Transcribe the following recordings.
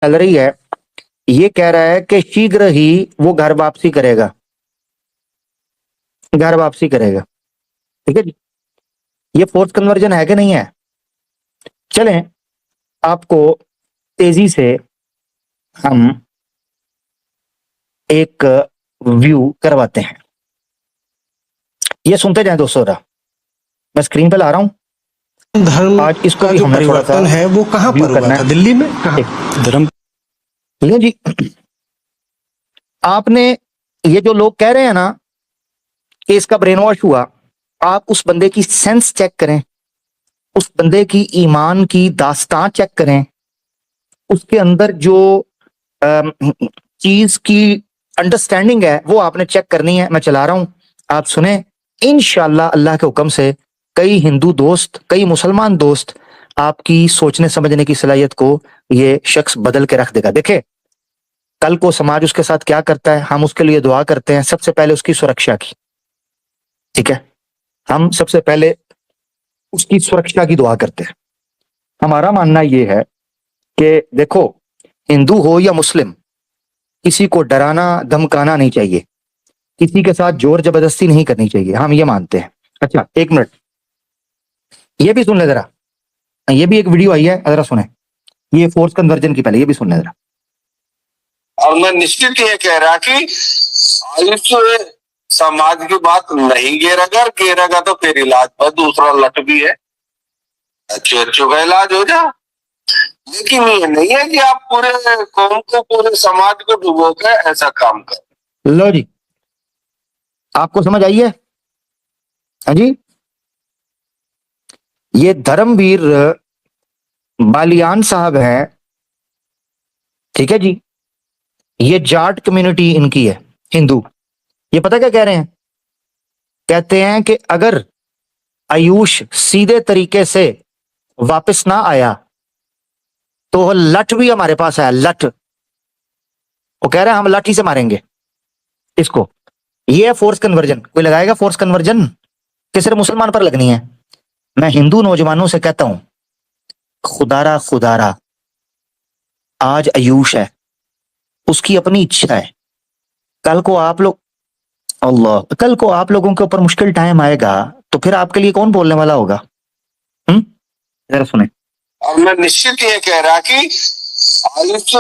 चल रही है, ये कह रहा है कि शीघ्र ही वो घर वापसी करेगा, घर वापसी करेगा। ठीक है जी, ये फोर्स कन्वर्जन है कि नहीं है? चलें आपको तेजी से हम एक व्यू करवाते हैं, ये सुनते जाएं दोस्तों। मैं स्क्रीन पे ला रहा हूं। धर्म आज इसको का भी जो हमने थोड़ा सा परिवर्तन है वो कहाँ व्यू पर हुआ करना था? है। दिल्ली में? कहाँ? धर्म, ठीक है जी। आपने ये जो लोग कह रहे हैं ना कि इसका ब्रेन वॉश हुआ, आप उस बंदे की सेंस चेक करें, उस बंदे की ईमान की दास्तां चेक करें, उसके अंदर जो चीज की अंडरस्टैंडिंग है वो आपने चेक करनी है। मैं चला रहा हूं, आप सुने। इंशाल्लाह अल्लाह के हुक्म से कई हिंदू दोस्त, कई मुसलमान दोस्त, आपकी सोचने समझने की सलाहियत को ये शख्स बदल के रख देगा। देखे कल को समाज उसके साथ क्या करता है, हम उसके लिए दुआ करते हैं सबसे पहले उसकी सुरक्षा की। ठीक है, हम सबसे पहले उसकी सुरक्षा की दुआ करते हैं। हमारा मानना यह है कि देखो, हिंदू हो या मुस्लिम, किसी को डराना धमकाना नहीं चाहिए, किसी के साथ जोर जबरदस्ती नहीं करनी चाहिए, हम ये मानते हैं। अच्छा एक मिनट, ये भी सुन ले जरा, ये भी एक वीडियो आई है, जरा सुने। ये फोर्स कन्वर्जन की, पहले ये भी सुन ले जरा। और मैं निश्चित ये कह रहा कि आयुष समाज की बात नहीं घेरेगा तो फिर इलाज पर दूसरा लट भी है, अच्छे अच्छों का इलाज हो जा। लेकिन ये नहीं है कि आप पूरे कौम को, पूरे समाज को डुबो के ऐसा काम कर। लो जी, आपको समझ आई है? हाँ जी, ये धर्मवीर बालियान साहब हैं, ठीक है जी। ये जाट कम्युनिटी इनकी है, हिंदू। ये पता क्या कह रहे हैं? कहते हैं कि अगर आयुष सीधे तरीके से वापस ना आया तो लठ भी हमारे पास है, लठ। वो कह रहे हैं हम लाठी से मारेंगे इसको। ये है फोर्स कन्वर्जन। कोई लगाएगा फोर्स कन्वर्जन कि सिर्फ मुसलमान पर लगनी है? मैं हिंदू नौजवानों से कहता हूं, खुदारा खुदारा, आज आयुष है, उसकी अपनी इच्छा है। कल को आप लोग, अल्लाह, कल को आप लोगों के ऊपर मुश्किल टाइम आएगा तो फिर आपके लिए कौन बोलने वाला होगा? जरा सुने। और मैं निश्चित ये कह रहा कि आयुष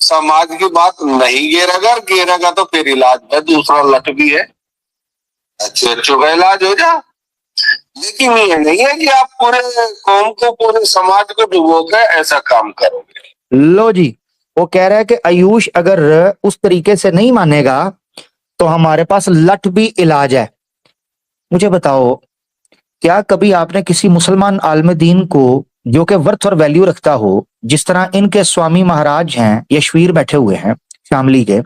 समाज की बात नहीं घेरेगा तो फिर इलाज में दूसरा लट भी है, अच्छे अच्छों का इलाज हो जा। लेकिन ये नहीं है कि आप पूरे कौम को, पूरे समाज को डुबो के ऐसा काम करोगे। लो जी, वो कह रहा है कि आयुष अगर उस तरीके से नहीं मानेगा तो हमारे पास लठ भी इलाज है। मुझे बताओ, क्या कभी आपने किसी मुसलमान आलम दीन को, जो कि वर्थ और वैल्यू रखता हो, जिस तरह इनके स्वामी महाराज हैं, यशवीर बैठे हुए हैं शामली के,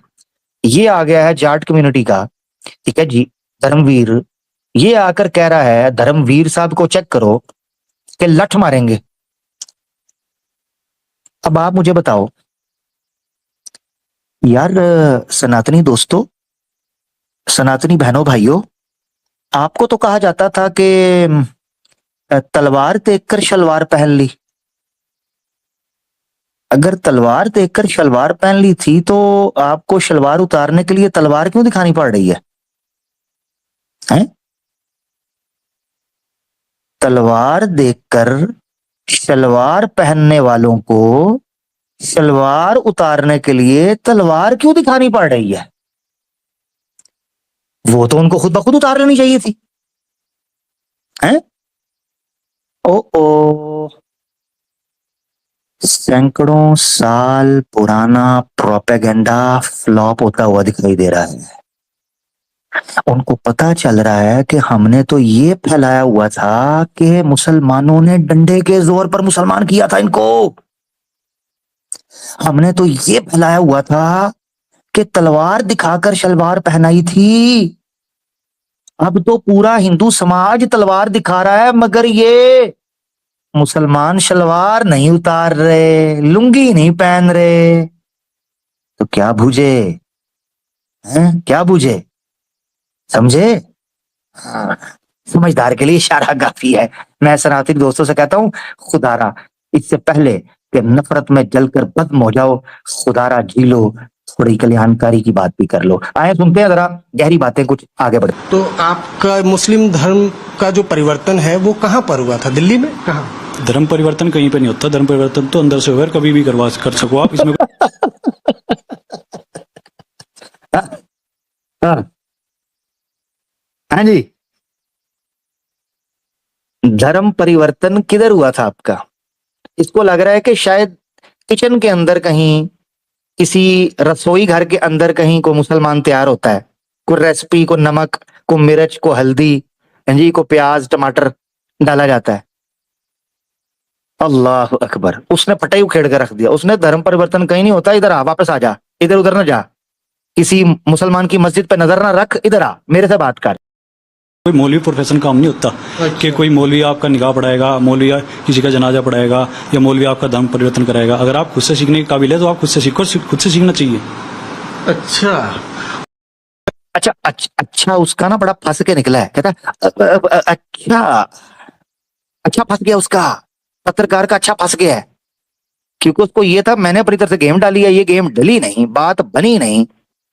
ये आ गया है जाट कम्युनिटी का, ठीक है जी, धर्मवीर, ये आकर कह रहा है, धर्मवीर साहब को चेक करो कि लठ मारेंगे। अब आप मुझे बताओ यार, सनातनी दोस्तों, सनातनी बहनों भाइयों, आपको तो कहा जाता था कि तलवार देखकर शलवार पहन ली। अगर तलवार देखकर शलवार पहन ली थी तो आपको शलवार उतारने के लिए तलवार क्यों दिखानी पड़ रही है? हैं? तलवार देखकर शलवार पहनने वालों को शलवार उतारने के लिए तलवार क्यों दिखानी पड़ रही है? वो तो उनको खुद ब खुद उतार लेनी चाहिए थी। हैं? ओ सैकड़ों साल पुराना प्रोपेगेंडा फ्लॉप होता हुआ दिखाई दे रहा है। उनको पता चल रहा है कि हमने तो ये फैलाया हुआ था कि मुसलमानों ने डंडे के जोर पर मुसलमान किया था इनको। हमने तो ये फैलाया हुआ था कि तलवार दिखाकर शलवार पहनाई थी। अब तो पूरा हिंदू समाज तलवार दिखा रहा है, मगर ये मुसलमान शलवार नहीं उतार रहे, लुंगी नहीं पहन रहे। तो क्या बूझे? हैं? क्या बूझे? समझे? हाँ, समझदार के लिए इशारा काफी है। मैं सनातनी दोस्तों से कहता हूं, खुदारा, इससे पहले कि नफरत में जलकर भस्म हो जाओ, खुदारा जी लो, थोड़ी कल्याणकारी की बात भी कर लो। आए सुनते हैं जरा गहरी बातें, कुछ आगे बढ़। तो आपका मुस्लिम धर्म का जो परिवर्तन है वो कहाँ पर हुआ था? दिल्ली में? कहाँ? धर्म परिवर्तन कहीं पे नहीं होता, धर्म परिवर्तन तो अंदर से होगा, कभी भी कर सको आप इसमें। हाँ हाँ जी, धर्म परिवर्तन किधर हुआ था आपका? इसको लग रहा है कि शायद किचन के अंदर कहीं, किसी रसोई घर के अंदर कहीं को मुसलमान तैयार होता है, को रेसिपी, को नमक, को मिर्च, को हल्दी, जी, को प्याज टमाटर डाला जाता है। अल्लाह अकबर, उसने पटाई उखेड़ कर रख दिया। उसने धर्म परिवर्तन कहीं नहीं होता, इधर आ, वापस आ जा, इधर उधर ना जा, किसी मुसलमान की मस्जिद पे नजर ना रख, इधर आ, मेरे से बात कर। कोई मौलवी प्रोफेशन काम नहीं होता कि कोई मौलवी आपका निकाह पढ़ाएगा, मौलवी किसी का जनाजा पढ़ाएगा, या मौलवी आपका धर्म परिवर्तन कराएगा। अगर आप खुद से सीखने के काबिल है तो आप खुद से सीखो, खुद से सीखना चाहिए। अच्छा अच्छा अच्छा अच्छा, उसका ना बड़ा फंस के निकला है, कहता अच्छा अच्छा फंस गया, उसका पत्रकार का अच्छा फंस गया है, क्योंकि उसको ये था मैंने अपनी तरफ से गेम डाली है, ये गेम डली नहीं, बात बनी नहीं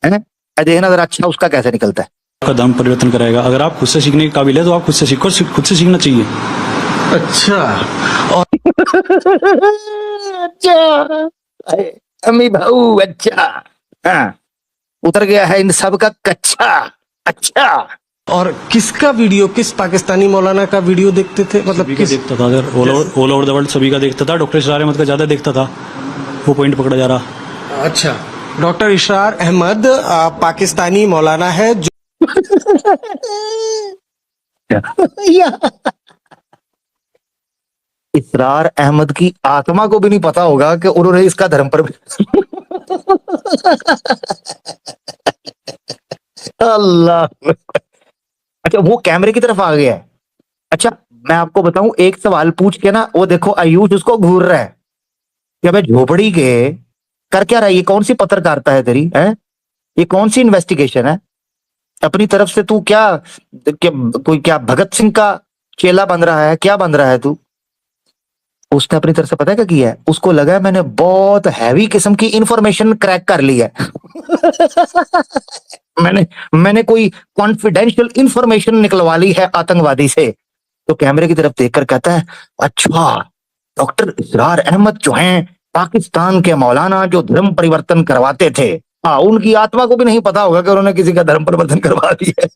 है। देखना जरा अच्छा उसका कैसे निकलता है। आपका धर्म परिवर्तन कराएगा। अगर आप खुद से सीखने के काबिल है तो आप खुद से सीखो, खुद से सीखना चाहिए। अच्छा। और अच्छा अम्मी भाऊ, अच्छा, हाँ, उतर गया है इन सब का कच्चा। अच्छा, और किसका वीडियो, किस पाकिस्तानी मौलाना का वीडियो देखते थे? मतलब सभी का किस? देखता था sir, all over the world सभी का देखता था। डॉक्टर इशरार अहमद का ज्यादा देखता था, वो पॉइंट पकड़ा जा रहा। अच्छा, डॉक्टर इशरार अहमद पाकिस्तानी मौलाना है जो इसरार अहमद की आत्मा को भी नहीं पता होगा कि उन्होंने इसका धर्म पर अल्लाह। अच्छा, वो कैमरे की तरफ आ गया है। अच्छा, मैं आपको बताऊं, एक सवाल पूछ के ना, वो देखो आयुष उसको घूर रहा है कि अबे झोपड़ी के कर क्या रहा है, ये कौन सी पत्रकारिता है तेरी, है ये कौन सी इन्वेस्टिगेशन है? अपनी तरफ से तू क्या कोई क्या भगत सिंह का चेला बन रहा है, क्या बन रहा है तू? उसने अपनी तरफ से पता है क्या किया है? उसको लगा है मैंने बहुत हैवी किस्म की इंफॉर्मेशन क्रैक कर ली है। मैंने कोई कॉन्फिडेंशियल इंफॉर्मेशन निकलवा ली है आतंकवादी से। तो कैमरे की तरफ देखकर कहता है, अच्छा डॉक्टर इसरार अहमद जो हैं पाकिस्तान के मौलाना, जो धर्म परिवर्तन करवाते थे, हाँ, उनकी आत्मा को भी नहीं पता होगा कि उन्होंने किसी का धर्म परिवर्तन करवा दिया है।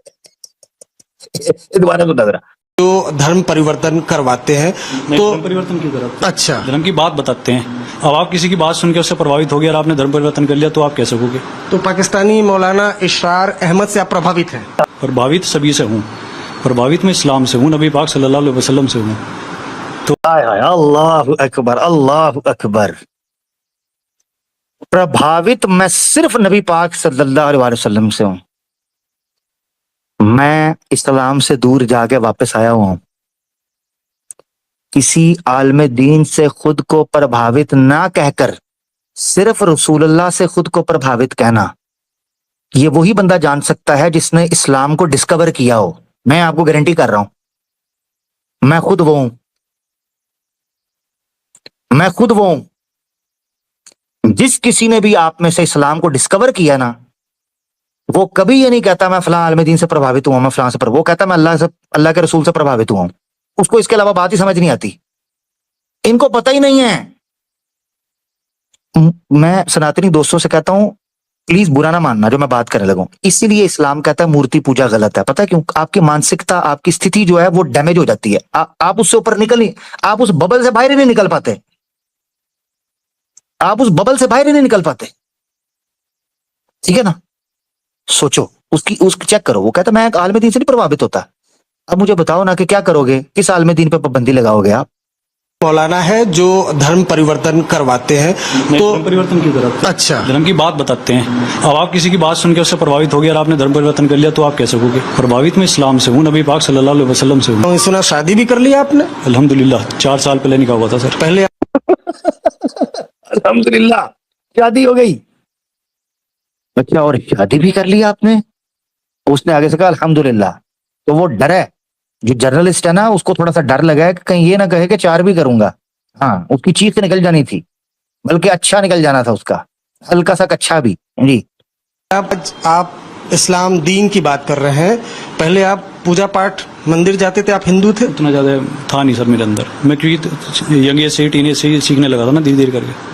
दोबारा तो नजरा जो धर्म परिवर्तन करवाते हैं तो धर्म परिवर्तन की तरफ, अच्छा, धर्म की बात बताते हैं। अब आप किसी की बात सुन के उससे प्रभावित हो गए और आपने धर्म परिवर्तन कर लिया तो आप कह सकोगे? तो पाकिस्तानी मौलाना इशरार अहमद से आप प्रभावित हैं? प्रभावित सभी से हूँ, प्रभावित मैं इस्लाम से हूँ, नबी पाक सल्लल्लाहु अलैहि वसल्लम से हूँ। अल्लाह अकबर, अल्लाह अकबर। प्रभावित मैं सिर्फ नबी पाक सल्लल्लाहु अलैहि वसल्लम से हूं। मैं इस्लाम से दूर जाके वापस आया हूं। किसी आलम दीन से खुद को प्रभावित ना कहकर सिर्फ रसूलुल्लाह से खुद को प्रभावित कहना, ये वही बंदा जान सकता है जिसने इस्लाम को डिस्कवर किया हो। मैं आपको गारंटी कर रहा हूं, मैं खुद वो हूं, मैं खुद वो हूं। जिस किसी ने भी आप में से इस्लाम को डिस्कवर किया ना, वो कभी ये नहीं कहता मैं फलां आलम दीन से प्रभावित हुआ, मैं फलां से वो कहता मैं अल्लाह के रसूल से प्रभावित हुआ हूं। उसको इसके अलावा बात ही समझ नहीं आती, इनको पता ही नहीं है। मैं सनातनी दोस्तों से कहता हूं, प्लीज बुरा ना मानना जो मैं बात करने लगूं। इसीलिए इस्लाम कहता है मूर्ति पूजा गलत है। पता है क्यों? आपकी मानसिकता, आपकी स्थिति जो है वो डैमेज हो जाती है। आप उससे ऊपर निकल नहीं, आप उस बबल से बाहर ही नहीं निकल पाते, आप उस बबल से बाहर ही नहीं निकल पाते। ठीक है ना? सोचो, उसकी चेक करो, वो कहता मैं आलम दीन से नहीं प्रभावित होता। अब मुझे बताओ ना कि क्या करोगे, किस आलम दीन पे पाबंदी लगाओगे आप? मौलाना है जो धर्म परिवर्तन करवाते हैं तो धर्म परिवर्तन की तरफ, अच्छा, धर्म की बात बताते हैं। अब आप किसी की बात सुन के उससे प्रभावित हो गए और आपने धर्म परिवर्तन कर लिया तो आप कह सकोगे? प्रभावित मैं इस्लाम से हूँ, नबी पाक सल्लल्लाहु अलैहि वसल्लम से हूँ। तो सुना शादी भी कर लिया आपने? अल्हम्दुलिल्लाह 4 साल पहले निकाह हुआ था सर। पहले अल्हम्दुलिल्लाह शादी हो गई। अच्छा, और शादी भी कर लिया आपने? उसने आगे से कहा अल्हम्दुलिल्लाह। तो वो डर है, जो जर्नलिस्ट है ना, उसको थोड़ा सा डर लगा है कि कहीं ये ना कहे कि 4 भी करूंगा। हाँ, उसकी चीख निकल जानी थी। बल्कि अच्छा निकल जाना था उसका, हल्का सा कच्चा भी जी। आप इस्लाम दीन की बात कर रहे हैं, पहले आप पूजा पाठ मंदिर जाते थे, आप हिंदू थे? उतना ज़्यादा था नहीं सर मेरे अंदर, मैं क्योंकि यंग एज से टीन एज से ही सीखने लगा था ना धीरे धीरे करके।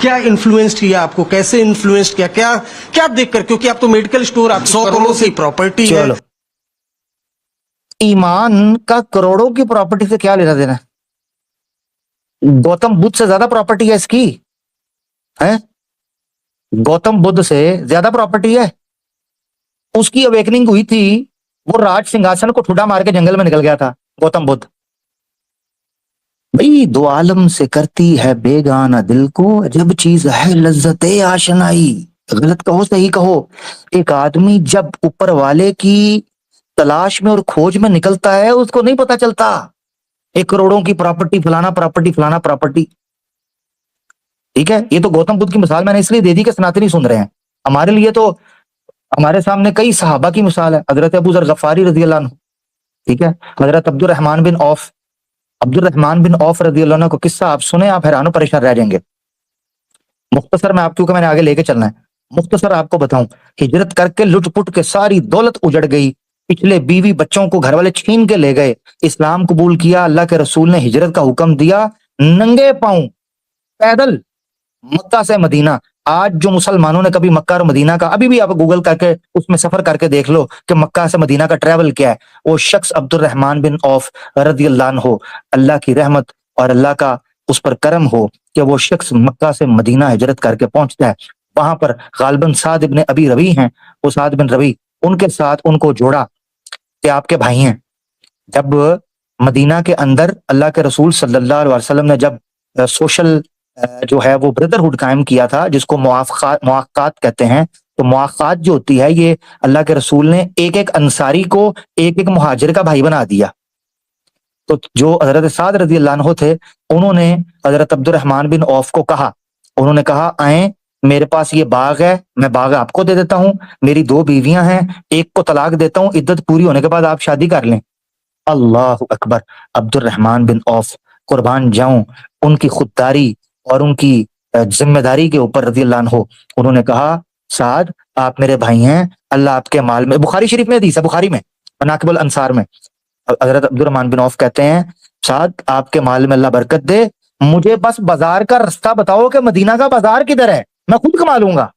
क्या इन्फ्लुएंस किया आपको, कैसे इन्फ्लुएंस किया, क्या क्या देखकर? क्योंकि आप तो मेडिकल स्टोर, आप 100 करोड़ की प्रॉपर्टी है। चलो, ईमान का करोड़ों की प्रॉपर्टी से क्या लेना देना? गौतम बुद्ध से ज्यादा प्रॉपर्टी है इसकी, है? गौतम बुद्ध से ज्यादा प्रॉपर्टी है। उसकी अवेकनिंग हुई थी, वो राज सिंहासन को ठुड्डा मार के जंगल में निकल गया था गौतम बुद्ध। भाई दो आलम से करती है बेगाना दिल को, जब चीज है लज्जते आशनाई। गलत कहो सही कहो, एक आदमी जब ऊपर वाले की तलाश में और खोज में निकलता है उसको नहीं पता चलता एक करोड़ों की प्रॉपर्टी, फलाना प्रॉपर्टी, फलाना प्रॉपर्टी। ठीक है, ये तो गौतम बुद्ध की मिसाल मैंने इसलिए दे दी कि सनातनी सुन रहे हैं। हमारे लिए तो हमारे सामने कई सहाबा की मिसाल है। हजरत अबू जर गफारी रजी अल्लाह अन्हु, ठीक है, हजरत अब्दुर्रहमान बिन औफ रजी अल्लाह अन्हु को किस्सा आप सुने, आप हैरान परेशान रह जाएंगे। मुख्तसर में आप, क्योंकि मैंने आगे लेके चलना है, मुख्तसर आपको बताऊं, हिजरत करके लुट-पुट के सारी दौलत उजड़ गई, पिछले बीवी बच्चों को घर वाले छीन के ले गए, इस्लाम कबूल किया, अल्लाह के रसूल ने हिजरत का हुक्म दिया, नंगे पांव पैदल मक्का से मदीना। आज जो मुसलमानों ने कभी मक्का और मदीना का, अभी भी आप गूगल करके उसमें सफर करके देख लो कि मक्का से मदीना का ट्रेवल क्या है, वो शख्स अब्दुर्रहमान बिन औफ रज़ी अल्लाह अन्हु, अल्लाह की रहमत और अल्लाह का उस पर करम हो कि वो शख्स मक्का से मदीना हिजरत करके पहुंचता है। वहां पर गालिबन साद इब्न अबी रबी हैं, वो साद बिन रबी, उनके साथ उनको जोड़ा कि आपके भाई हैं। जब मदीना के अंदर अल्लाह के रसूल सल्लल्लाहु अलैहि वसल्लम ने जब सोशल जो है वो ब्रदरहुड कायम किया था, जिसको मुआक्कात कहते हैं, तो मुआक्कात जो होती है, ये अल्लाह के रसूल ने एक एक अंसारी को एक एक मुहाजिर का भाई बना दिया। तो जो हजरत साद रजी अल्लाह अन्हु थे, उन्होंने हजरत अब्दुर्रहमान बिन औफ को कहा, उन्होंने कहा आए मेरे पास ये बाग है, मैं बाग आपको दे देता हूँ, मेरी 2 बीवियां हैं, एक को तलाक देता हूँ, इद्दत पूरी होने के बाद आप शादी कर लें। अल्लाह अकबर। अब्दुर्रहमान बिन औफ, कुर्बान जाऊं उनकी खुददारी और उनकी जिम्मेदारी के ऊपर रज़ी अल्लाह अन्हु, उन्होंने कहा साद आप मेरे भाई हैं, अल्लाह आपके माल में, बुखारी शरीफ में हदीस है, बुखारी में मनाकिबुल अंसार में हजरत अब्दुर्रहमान बिन औफ कहते हैं साद आपके माल में अल्लाह बरकत दे, मुझे बस बाजार का रास्ता बताओ कि मदीना का बाजार किधर है, मैं खुद कमा लूंगा,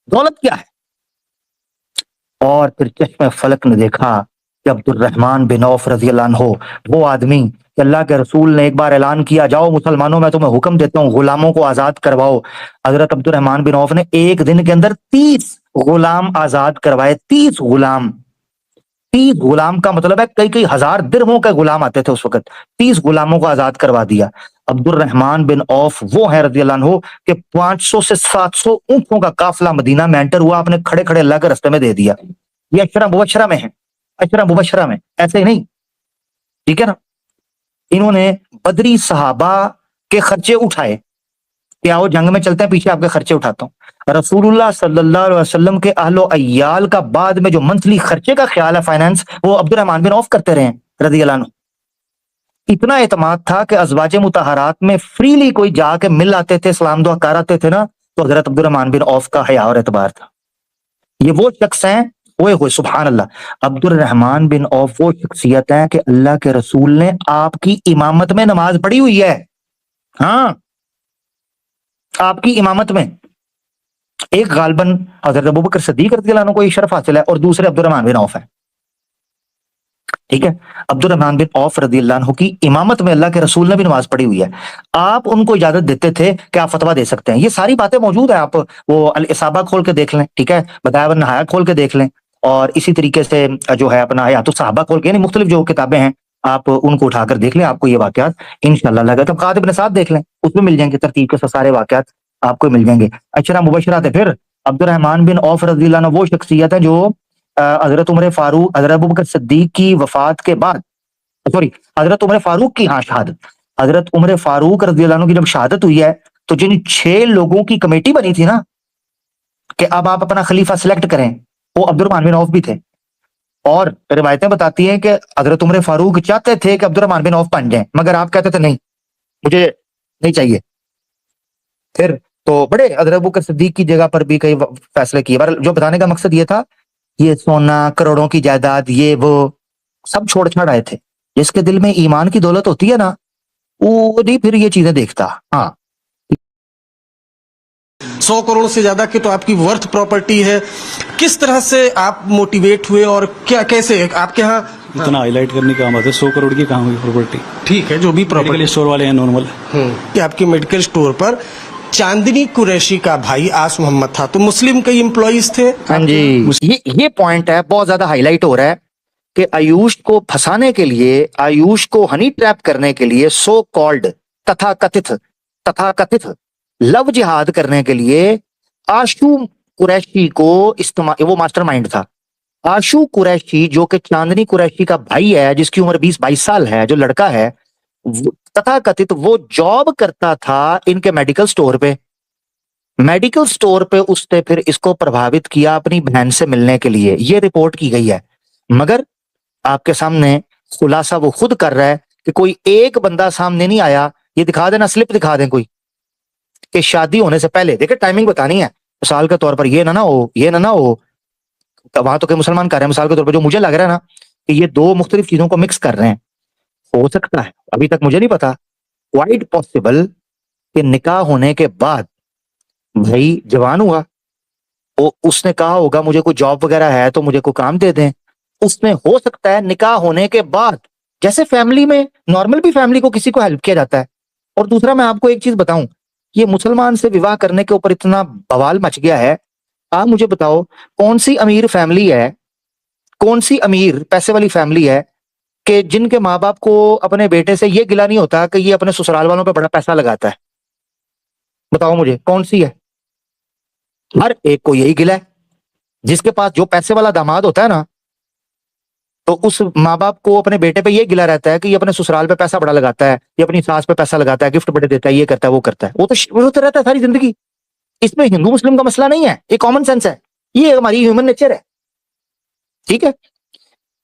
दौलत क्या है। और फिर चश्मे फलक ने देखा कि अब्दुर्रहमान बिन औफ रज़ी अल्लाह अन्हु, वो आदमी कि अल्लाह के रसूल ने एक बार ऐलान किया, जाओ मुसलमानों मैं तुम्हें हुक्म देता हूँ गुलामों को आजाद करवाओ। हजरत अब्दुर्रहमान बिन औफ ने एक दिन के अंदर 30 गुलाम आजाद करवाए। 30 गुलाम, 30 गुलाम का मतलब है कई कई हजार दिरहमों के गुलाम आते थे उस वक्त। 30 गुलामों को आजाद करवा दिया। अब्दुर्रहमान बिन औफ वो है रज़ी अल्लाह अन्हु कि 500 से 700 ऊंटों का काफिला मदीना में एंटर हुआ, आपने खड़े खड़े अल्लाह के रास्ते में दे दिया। ये अशरा मुबशरा में है, अशरा मुबशरा में, ऐसे ही नहीं, ठीक है ना। इन्होंने बदरी सहाबा के खर्चे उठाए कि आओ जंग में चलते हैं, पीछे आपके खर्चे उठाता हूं। रसूलुल्लाह सल्लल्लाहु अलैहि वसल्लम के अहलो अय्याल का बाद में जो मंथली खर्चे का ख्याल है, फाइनेंस, वो अब्दुर्रहमान बिन औफ करते रहे रज़ी अल्लाह अन्हु। इतना एतमाद था कि अज़वाजे मुतहरात में फ्रीली कोई जाके मिल आते थे, सलाम दुआ कर आते थे ना, तो हजरत अब्दुर्रहमान बिन औफ का हया और एतबार था। ये वो शख्स हैं, ओए होए सुभान अल्लाह, अब्दुर्रहमान बिन औफ वो शख्सियत है कि अल्लाह के रसूल ने आपकी इमामत में नमाज पढ़ी हुई है। हाँ, आपकी इमामत में। एक गालिबन हजरत अबू बकर सिद्दीक रज़ियल्लाहु अन्हु को ये शर्फ हासिल है और दूसरे अब्दुर्रहमान बिन औफ है, ठीक है। अब्दुर्रहमान बिन औफ रज़ियल्लाहु अन्हु की इमामत में अल्लाह के रसूल ने भी नमाज पढ़ी हुई है। आप उनको इजाजत देते थे कि आप फतवा दे सकते हैं। ये सारी बातें मौजूद है, आप वो अल इसाबा खोल के देख लें, ठीक है, बदाया वन नहाया खोल के देख लें, और इसी तरीके से जो है अपना हयातुस सहाबा खोल के, यानी मुख्तलिफ जो किताबें हैं आप उनको उठाकर देख लें, आपको ये वाकयात इंशाअल्लाह लगा। तबक़ात इब्न साद देख लें, उसमें मिल जाएंगे तरतीब के सारे वाकयात आपको मिल जाएंगे। अशरा मुबशरात है। फिर अब्दुर्रहमान बिन औफ रज़ियल्लाहु अन्हु वो शख्सियत है जो हजरत उमर फारूक, हजरत अबू बकर सिद्दीक की वफात के बाद, सॉरी हजरत उमर फारूक की, हाँ शहादत, हजरत उमर फारूक रज़ियल्लाहु अन्हु की जब शहादत हुई है, तो जिन 6 लोगों की कमेटी बनी थी ना कि अब आप अपना खलीफा सिलेक्ट करें, वो अब्दुर्रहमान बिन औफ भी थे। और रिवायतें बताती हैं कि हजरत उमर फारूक चाहते थे कि अब्दुर्रहमान बिन औफ बन जाए, मगर आप कहते थे नहीं, मुझे नहीं चाहिए, फिर तो बड़े अदरक बकर सिद्दीक की जगह पर भी कई फैसले किए। पर जो बताने का मकसद ये था, ये सोना, करोड़ों की जायदाद, ये वो सब छोड़ छाड़ आए थे। जिसके दिल में ईमान की दौलत होती है ना, वो नहीं फिर ये चीजें देखता। हाँ, 100 करोड़ से ज्यादा की तो आपकी वर्थ प्रॉपर्टी है। किस तरह से आप मोटिवेट हुए और क्या कैसे आपके यहाँ इतना हाईलाइट करने का बात है, 100 करोड़ की कहाँ हुई प्रॉपर्टी? ठीक है, जो भी मेडिकल प्रॉपर्टी स्टोर वाले हैं नॉर्मल। कि आपके मेडिकल स्टोर पर चांदनी कुरैशी का भाई आस मोहम्मद था, तो मुस्लिम कई एम्प्लॉइज थे। हाँ जी, ये पॉइंट है, बहुत ज्यादा हाईलाइट हो रहा है कि आयुष को फंसाने के लिए, आयुष को हनी ट्रैप करने के लिए, सो कॉल्ड तथाकथित लव जिहाद करने के लिए आशू कुरैशी को इस्तेमाल, वो मास्टरमाइंड था। आशू कुरैशी जो कि चांदनी कुरैशी का भाई है, जिसकी उम्र 20-22 साल है, जो लड़का है, तथाकथित वो जॉब करता था इनके मेडिकल स्टोर पे। मेडिकल स्टोर पे उसने फिर इसको प्रभावित किया अपनी बहन से मिलने के लिए, ये रिपोर्ट की गई है। मगर आपके सामने खुलासा वो खुद कर रहा है कि कोई एक बंदा सामने नहीं आया। ये दिखा देना, स्लिप दिखा दें कोई, कि शादी होने से पहले, देखिए टाइमिंग बतानी है, मिसाल के तौर पर ये ना हो, ये ना हो। वहां तो कई मुसलमान कर रहे हैं, मिसाल के तौर पर जो मुझे लग रहा है ना कि ये दो मुख्तलिफ चीजों को मिक्स कर रहे हैं। हो सकता है, अभी तक मुझे नहीं पता, क्वाइट पॉसिबल कि निकाह होने के बाद भाई जवान हुआ, वो उसने कहा होगा मुझे कोई जॉब वगैरह है तो मुझे कोई काम दे दें। उसमें हो सकता है निकाह होने के बाद, जैसे फैमिली में नॉर्मल भी फैमिली को किसी को हेल्प किया जाता है। और दूसरा मैं आपको एक चीज बताऊं, ये मुसलमान से विवाह करने के ऊपर इतना बवाल मच गया है। आप मुझे बताओ कौन सी अमीर फैमिली है, कौन सी अमीर पैसे वाली फैमिली है कि जिनके माँ बाप को अपने बेटे से ये गिला नहीं होता कि ये अपने ससुराल वालों पे बड़ा पैसा लगाता है? बताओ मुझे कौन सी है? हर एक को यही गिला है। जिसके पास जो पैसे वाला दामाद होता है ना, तो उस माँ बाप को अपने बेटे पे ये गिला रहता है कि ये अपने ससुराल पे पैसा बड़ा लगाता है, ये अपनी सास पे पैसा लगाता है, गिफ्ट बड़े देता है, ये करता है, वो करता है। वो तो रहता है सारी जिंदगी। इसमें हिंदू मुस्लिम का मसला नहीं है, ये कॉमन सेंस है, ये हमारी ह्यूमन नेचर है। ठीक है,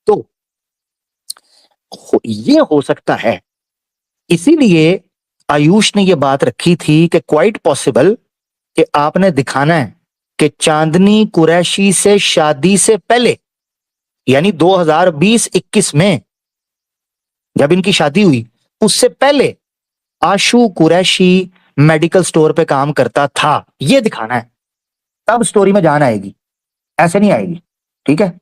तो ये हो सकता है। इसीलिए आयुष ने ये बात रखी थी कि क्वाइट पॉसिबल कि आपने दिखाना है कि चांदनी कुरैशी से शादी से पहले, यानी 2020-21 में जब इनकी शादी हुई, उससे पहले आशू कुरैशी मेडिकल स्टोर पे काम करता था। ये दिखाना है, तब स्टोरी में जान आएगी, ऐसे नहीं आएगी। ठीक है,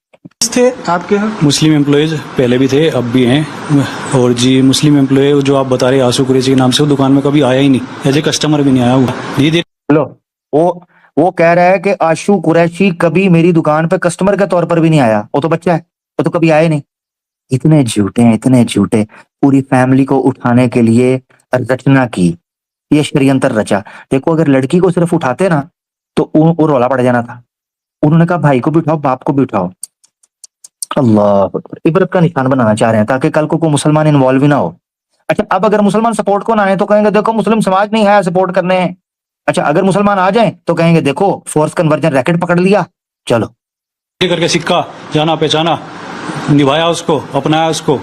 थे आपके यहाँ? मुस्लिम एम्प्लॉयज पहले भी थे, अब भी हैं। और जी मुस्लिम एम्प्लॉय जो आप बता रहे हैं आशू कुरैशी के नाम से, वो दुकान में कभी आया ही नहीं, एज ए कस्टमर भी नहीं आया हुआ। धीरे लो, वो कह रहा है कि आशू कुरैशी कभी मेरी दुकान पे कस्टमर के तौर पर भी नहीं आया। वो तो बच्चा है, वो तो कभी आया नहीं। इतने झूठे हैं, इतने झूठे। पूरी फैमिली को उठाने के लिए रचना की, ये षड्यंत्र रचा। देखो, अगर लड़की को सिर्फ उठाते ना तो वो रोला पड़ जाना था। उन्होंने कहा भाई को भी उठाओ, बाप को भी उठाओ। अल्लाह अकबर, इबरत का निशान बनाना चाह रहे हैं ताकि कल को कोई मुसलमान इन्वॉल्व ही ना हो। अच्छा, अब अगर मुसलमान सपोर्ट को ना आए तो कहेंगे देखो मुस्लिम समाज नहीं है सपोर्ट करने। अच्छा, अगर मुसलमान आ जाएं तो कहेंगे देखो फोर्स कन्वर्जन रैकेट पकड़ लिया। चलो, करके सिक्का जाना पहचाना, निभाया उसको, अपनाया उसको।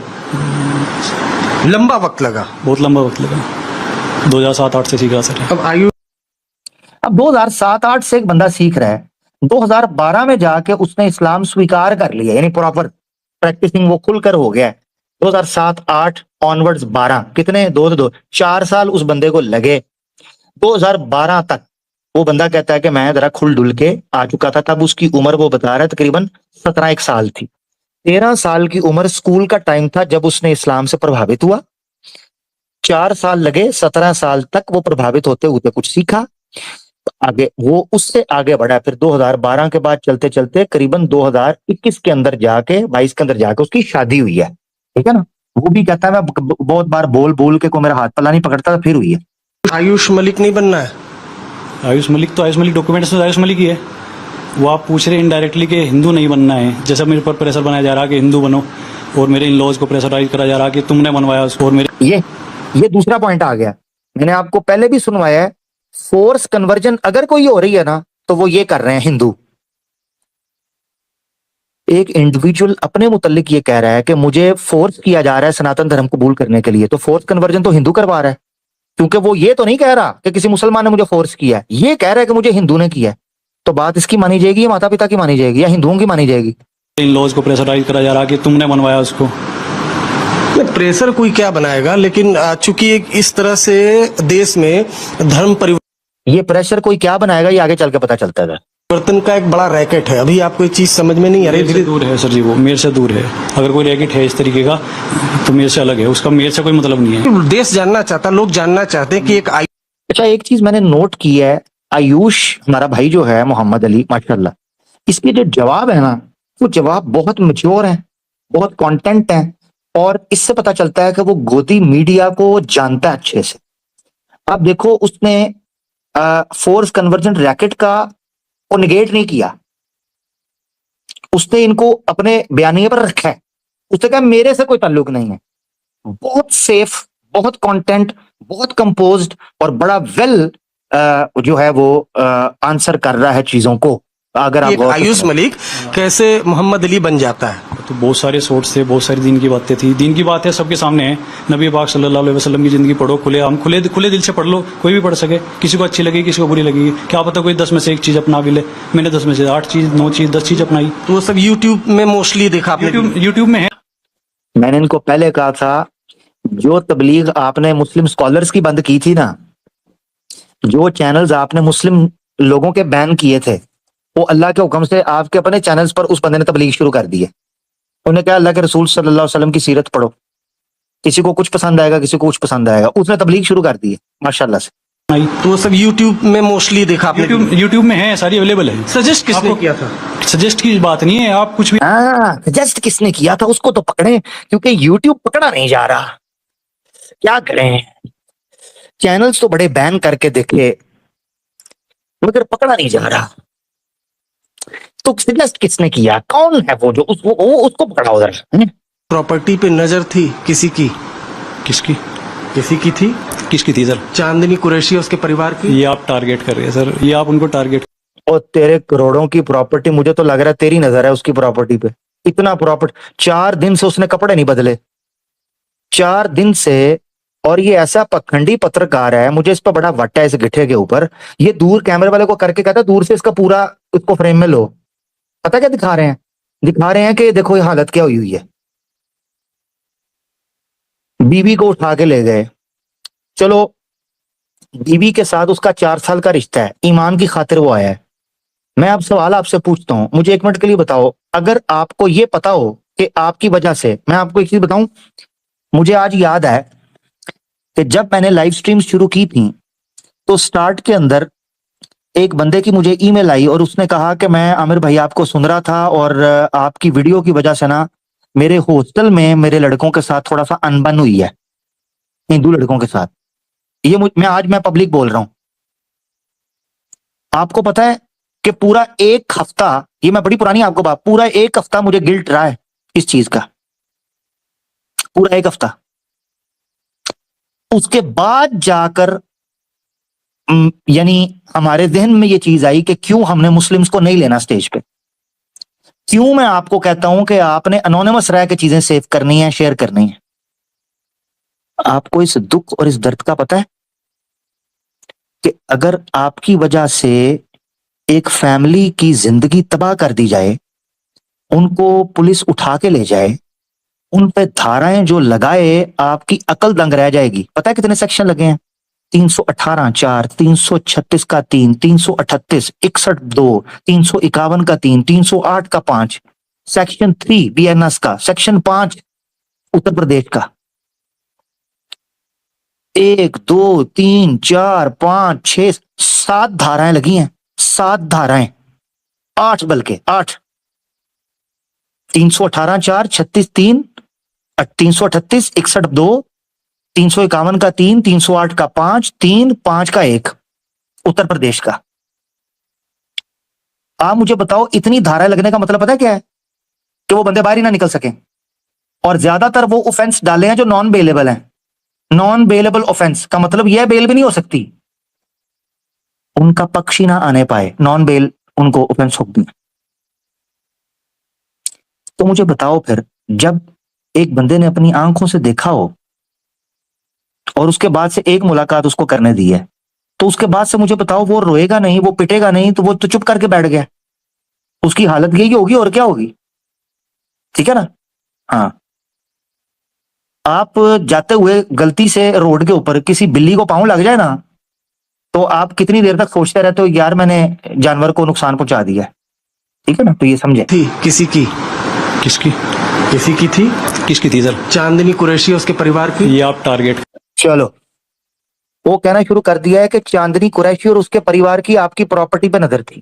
लंबा वक्त लगा, बहुत लंबा वक्त लगा, 2007-8 से सीखा सर। अब आयुष अब 2007-8 से एक बंदा सीख रहा है, 2012 में जाके उसने इस्लाम स्वीकार कर लिया, यानी प्रॉपर प्रैक्टिसिंग वो खुलकर हो गया है। 2007-8 ऑनवर्ड्स 12, कितने 4 साल उस बंदे को लगे। 2012 तक वो बंदा कहता है कि मैं जरा खुल डुल के आ चुका था। तब उसकी उम्र वो बता रहा है तकरीबन 17 साल थी। 13 साल की उम्र स्कूल का टाइम था जब उसने इस्लाम से प्रभावित हुआ। 4 साल लगे, 17 साल तक वो प्रभावित होते होते कुछ सीखा, आगे वो उससे आगे बढ़ा। फिर 2012 के बाद चलते चलते करीबन 2021 के अंदर जाके 22 के अंदर जाके उसकी शादी हुई है। ठीक है ना, वो भी कहता है मैं बहुत बार बोल बोल के को मेरा हाथ पल्ला नहीं पकड़ता, फिर हुई है। आयुष मलिक नहीं बनना है? आयुष मलिक तो आयुष मलिक डॉक्यूमेंट्स में आयुष मलिक ही है। वो आप पूछ रहे इनडायरेक्टली कि हिंदू नहीं बनना है, जैसा मेरे पर प्रेशर बनाया जा रहा है कि हिंदू बनो, और मेरे इन लॉज को प्रेशराइज करा जा रहा है कि तुमने बनवाया उसको। और मेरे ये दूसरा पॉइंट आ गया। मैंने आपको पहले भी सुनवाया है, फोर्स कन्वर्जन अगर कोई हो रही है ना तो वो ये कर रहे हैं हिंदू। एक इंडिविजुअल अपने मुतल्लिक ये कह रहा है कि मुझे फोर्स किया जा रहा है सनातन धर्म कबूल करने के लिए, तो फोर्स कन्वर्जन तो हिंदू करवा रहा है। क्योंकि वो ये तो नहीं कह रहा कि किसी मुसलमान ने मुझे फोर्स किया है, ये कह रहा है कि मुझे हिंदू ने किया है। तो बात इसकी मानी जाएगी या माता पिता की मानी जाएगी या हिंदुओं की मानी जाएगी? इन लॉज को प्रेशराइज करा जा रहा कि तुमने बनवाया उसको। प्रेशर कोई क्या बनाएगा, लेकिन चूंकि एक इस तरह से देश में धर्म ये प्रेशर कोई क्या बनाएगा, ये आगे चल के पता चलता है। परिवर्तन का एक बड़ा रैकेट है। अभी आपको एक चीज समझ में नहीं आ रही। मेरे से दूर है सर जी, वो मेरे से दूर है। अगर कोई रैकेट है इस तरीके का तो मेरे से अलग है, उसका मेरे से कोई मतलब नहीं है। देश जानना चाहता, लोग जानना चाहते हैं कि एक अच्छा, एक चीज मैंने नोट की है, आयुष हमारा भाई जो है मोहम्मद अली, माशाल्लाह, इसके जो जवाब है ना, वो जवाब बहुत मैच्योर है, बहुत कंटेंट है, और इससे पता चलता है कि वो गोदी मीडिया को जानता है अच्छे से। आप देखो, उसने फोर्स कन्वर्जन रैकेट का वो निगेट नहीं किया, उसने इनको अपने बयानिए पर रखा है। उसने कहा मेरे से कोई ताल्लुक नहीं है। बहुत सेफ, बहुत कंटेंट, बहुत कंपोज्ड और बड़ा वेल जो है वो आंसर कर रहा है चीजों को। अगर आप आयुष मलिक कैसे मोहम्मद अली बन जाता है, तो बहुत सारे सोर्स थे, बहुत सारी दीन की बातें थी। दीन की बातें सबके सामने है। नबी पाक सल्लल्लाहु अलैहि वसल्लम की जिंदगी पढ़ो, खुले दिल से पढ़ लो, कोई भी पढ़ सके। किसी को अच्छी लगी, किसी को बुरी लगेगी, क्या पता कोई 10 में से एक चीज अपना भी ले। मैंने 10 में से 8 चीज, 9 चीज, 10 चीज अपनाई। तो वो सब यूट्यूब में मोस्टली देखा आपने? यूट्यूब में है। मैंने इनको पहले कहा था, जो तबलीग आपने मुस्लिम स्कॉलर्स की बंद की थी ना, जो चैनल्स आपने मुस्लिम लोगों के बैन किए थे, वो अल्लाह के हुक्म से आपके अपने चैनल्स पर उस बंदे ने तबलीग शुरू कर दी है। उन्हें कहा अल्लाह के रसूल सल्लल्लाहु अलैहि वसल्लम की सीरत पढ़ो, किसी को कुछ पसंद आएगा, किसी को कुछ पसंद आएगा। उसने तबलीग शुरू कर दी है माशाल्लाह से। तो वो सब यूट्यूब में मोस्टली देखा आपने? यूट्यूब में है, सारी अवेलेबल है। सजेस्ट किसने किया था? सजेस्ट की बात नहीं है, आप कुछ भी। सजेस्ट किसने किया था उसको तो पकड़े, क्योंकि यूट्यूब पकड़ा नहीं जा रहा। क्या करें, चैनल्स तो बड़े बैन करके देखे मगर पकड़ा नहीं जा रहा। तो सजेस्ट किसने किया, कौन है वो जो उसको पकड़ा उधर? प्रॉपर्टी पे नजर थी किसी की? किसकी? किसी की थी? किसकी थी सर? चांदनी कुरैशी उसके परिवार की। ये आप टारगेट कर रहे हैं सर, ये आप उनको टारगेट। और तेरे करोड़ों की प्रॉपर्टी, मुझे तो लग रहा है तेरी नजर है उसकी प्रॉपर्टी पे। इतना प्रॉपर्टी, 4 दिन से उसने कपड़े नहीं बदले, 4 दिन से। और ये ऐसा पखंडी पत्रकार है, मुझे इस पर बड़ा वट्टा है इस गिट्ठे के ऊपर। ये दूर कैमरे वाले को करके कहता है दूर से इसका पूरा उसको फ्रेम में लो। पता क्या दिखा रहे हैं? दिखा रहे हैं कि देखो ये हालत क्या हुई है। बीवी को उठा के ले गए, चलो बीवी के साथ उसका 4 साल का रिश्ता है, ईमान की खातिर वो आया है। मैं अब सवाल आपसे पूछता हूं, मुझे 1 मिनट के लिए बताओ, अगर आपको ये पता हो कि आपकी वजह से, मैं आपको एक चीज बताऊं, मुझे आज याद है कि जब मैंने लाइव स्ट्रीम शुरू की थी तो स्टार्ट के अंदर एक बंदे की मुझे ईमेल आई और उसने कहा कि मैं आमिर भाई आपको सुन रहा था और आपकी वीडियो की वजह से ना मेरे हॉस्टल में मेरे लड़कों के साथ थोड़ा सा अनबन हुई है, हिंदू लड़कों के साथ। ये मैं पब्लिक बोल रहा हूं। आपको पता है कि पूरा 1 हफ्ता, ये मैं बड़ी पुरानी आपको बात, पूरा 1 हफ्ता मुझे गिल्ट रहा है इस चीज का, पूरा 1 हफ्ता। उसके बाद जाकर यानी हमारे जहन में ये चीज आई कि क्यों हमने मुस्लिम्स को नहीं लेना स्टेज पे। क्यों मैं आपको कहता हूं कि आपने अनोनिमस रह के चीजें सेव करनी है, शेयर करनी है। आपको इस दुख और इस दर्द का पता है कि अगर आपकी वजह से एक फैमिली की जिंदगी तबाह कर दी जाए, उनको पुलिस उठा के ले जाए, उन पे धाराएं जो लगाए, आपकी अकल दंग रह जाएगी। पता है कितने सेक्शन लगे हैं? 318(4), 336 का 3, 338, 61(2), 351 का 3, 308 का 5, सेक्शन 3 बीएनएस का, सेक्शन 5 उत्तर प्रदेश का। 1, 2, 3, 4, 5, 6, 7 धाराएं लगी हैं, 7 धाराएं, 8 बल्कि 8, 318(4), 36(3), 338, 61(2), 351 का 3, 308 का 5, 3, 5 का 1 उत्तर प्रदेश का। आप मुझे बताओ, इतनी धाराएं लगने का मतलब पता है क्या है? कि वो बंदे बाहर ही ना निकल सके। और ज्यादातर वो ऑफेंस डाले हैं जो नॉन बेलेबल हैं। नॉन बेलेबल ऑफेंस का मतलब यह बेल भी नहीं हो सकती, उनका पक्ष ही ना आने पाए, नॉन बेल उनको ऑफेंस हो दी। तो मुझे बताओ फिर, जब एक बंदे ने अपनी आंखों से देखा हो और उसके बाद से एक मुलाकात उसको करने दी है, तो उसके बाद से मुझे बताओ, वो रोएगा नहीं, वो पिटेगा नहीं, तो वो तो चुप करके बैठ गया, उसकी हालत यही होगी और क्या होगी? ठीक है ना? हाँ, आप जाते हुए गलती से रोड के ऊपर किसी बिल्ली को पाँव लग जाए ना, तो आप कितनी देर तक सोचते रहते हो यार मैंने जानवर को नुकसान पहुंचा दिया है। ठीक है ना? तो ये समझे। थी किसी की किसकी किसी की थी किसकी थी सर? चांदनी कुरैशी और उसके परिवार की। ये आप टारगेट चलो, वो कहना शुरू कर दिया है कि चांदनी कुरैशी और उसके परिवार की आपकी प्रॉपर्टी पे नजर थी।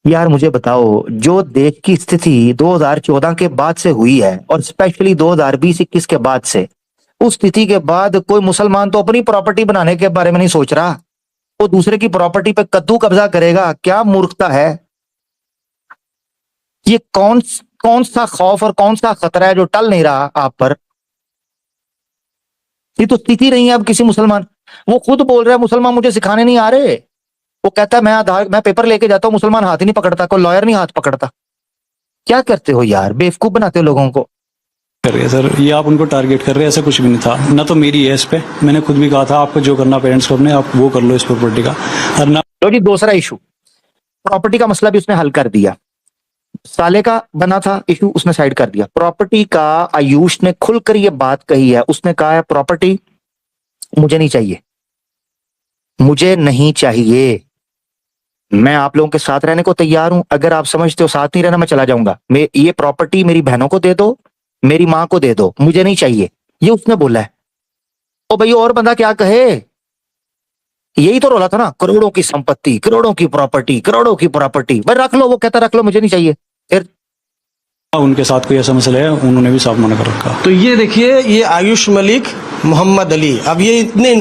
यार मुझे बताओ, जो देश की स्थिति 2014 के बाद से हुई है और स्पेशली 2020-21 के बाद से, उस स्थिति के बाद कोई मुसलमान तो अपनी प्रॉपर्टी बनाने के बारे में नहीं सोच रहा, वो दूसरे की प्रॉपर्टी पे कद्दू कब्जा करेगा। क्या मूर्खता है ये! कौन सा खौफ और कौन सा खतरा है जो टल नहीं रहा आप पर? ये तो स्थिति नहीं है अब किसी मुसलमान। वो खुद बोल रहा है मुसलमान मुझे सिखाने नहीं आ रहे। वो कहता है मैं पेपर लेके जाता हूँ, मुसलमान हाथ ही नहीं पकड़ता, कोई लॉयर नहीं हाथ पकड़ता। क्या करते हो यार, बेवकूफ बनाते हो लोगों को। कर रहे हैं सर, ये आप उनको टारगेट कर रहे हैं, ऐसा कुछ भी नहीं था ना। तो मेरी है इस पे, मैंने खुद भी कहा था आपको जो करना पेरेंट्स को अपने आप वो कर लो इस प्रॉपर्टी का। और ना लो जी, दूसरा इशू, प्रॉपर्टी का मसला भी उसने हल कर दिया। साले का बना था इशू, उसने साइड कर दिया। प्रॉपर्टी का आयुष ने खुलकर ये बात कही है, उसने कहा है प्रॉपर्टी मुझे नहीं चाहिए, मुझे नहीं चाहिए, मैं आप लोगों के साथ रहने को तैयार हूं, अगर आप समझते हो साथ नहीं रहना मैं चला जाऊंगा, मैं ये प्रॉपर्टी मेरी बहनों को दे दो, मेरी मां को दे दो, मुझे नहीं चाहिए, ये उसने बोला है। ओ भाई, और बंदा क्या कहे? यही तो रोला था ना, करोड़ों की संपत्ति, करोड़ों की प्रॉपर्टी, करोड़ों की प्रॉपर्टी, भाई रख लो। वो कहता रख लो, मुझे नहीं चाहिए। फिर उनके साथ कोई ऐसा मसला है, उन्होंने भी साफ मना कर रखा। तो ये देखिए, ये आयुष मलिक, मोहम्मद अली, अब ये इतने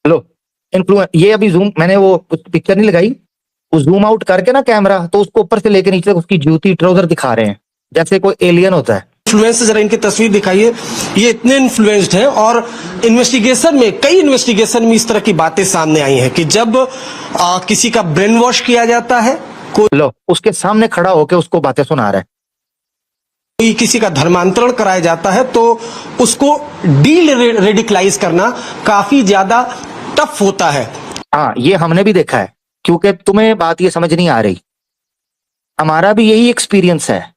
लो इन्फ्लुएंस, ये अभी जूम, मैंने वो पिक्चर नहीं लगाई, वो जूम आउट करके ना कैमरा, तो उसको ऊपर से लेकर नीचे तक उसकी जूती ट्राउजर दिखा रहे हैं जैसे कोई एलियन होता है। इन्फ्लुएंस, जरा इनकी तस्वीर दिखाइए। ये इतने इन्फ्लुएंस्ड हैं और इन्वेस्टिगेशन में, कई इन्वेस्टिगेशन में इस तरह की बातें सामने आई हैं कि जब किसी का ब्रेन वॉश किया जाता है, लो उसके सामने खड़ा होकर उसको बातें सुना रहा है। कोई किसी का धर्मांतरण कराया जाता है, तो उसको डी रेडिकलाइज करना काफी ज्यादा टफ होता है। हाँ, ये हमने भी देखा है, क्योंकि तुम्हें बात ये समझ नहीं आ रही। हमारा भी यही एक्सपीरियंस है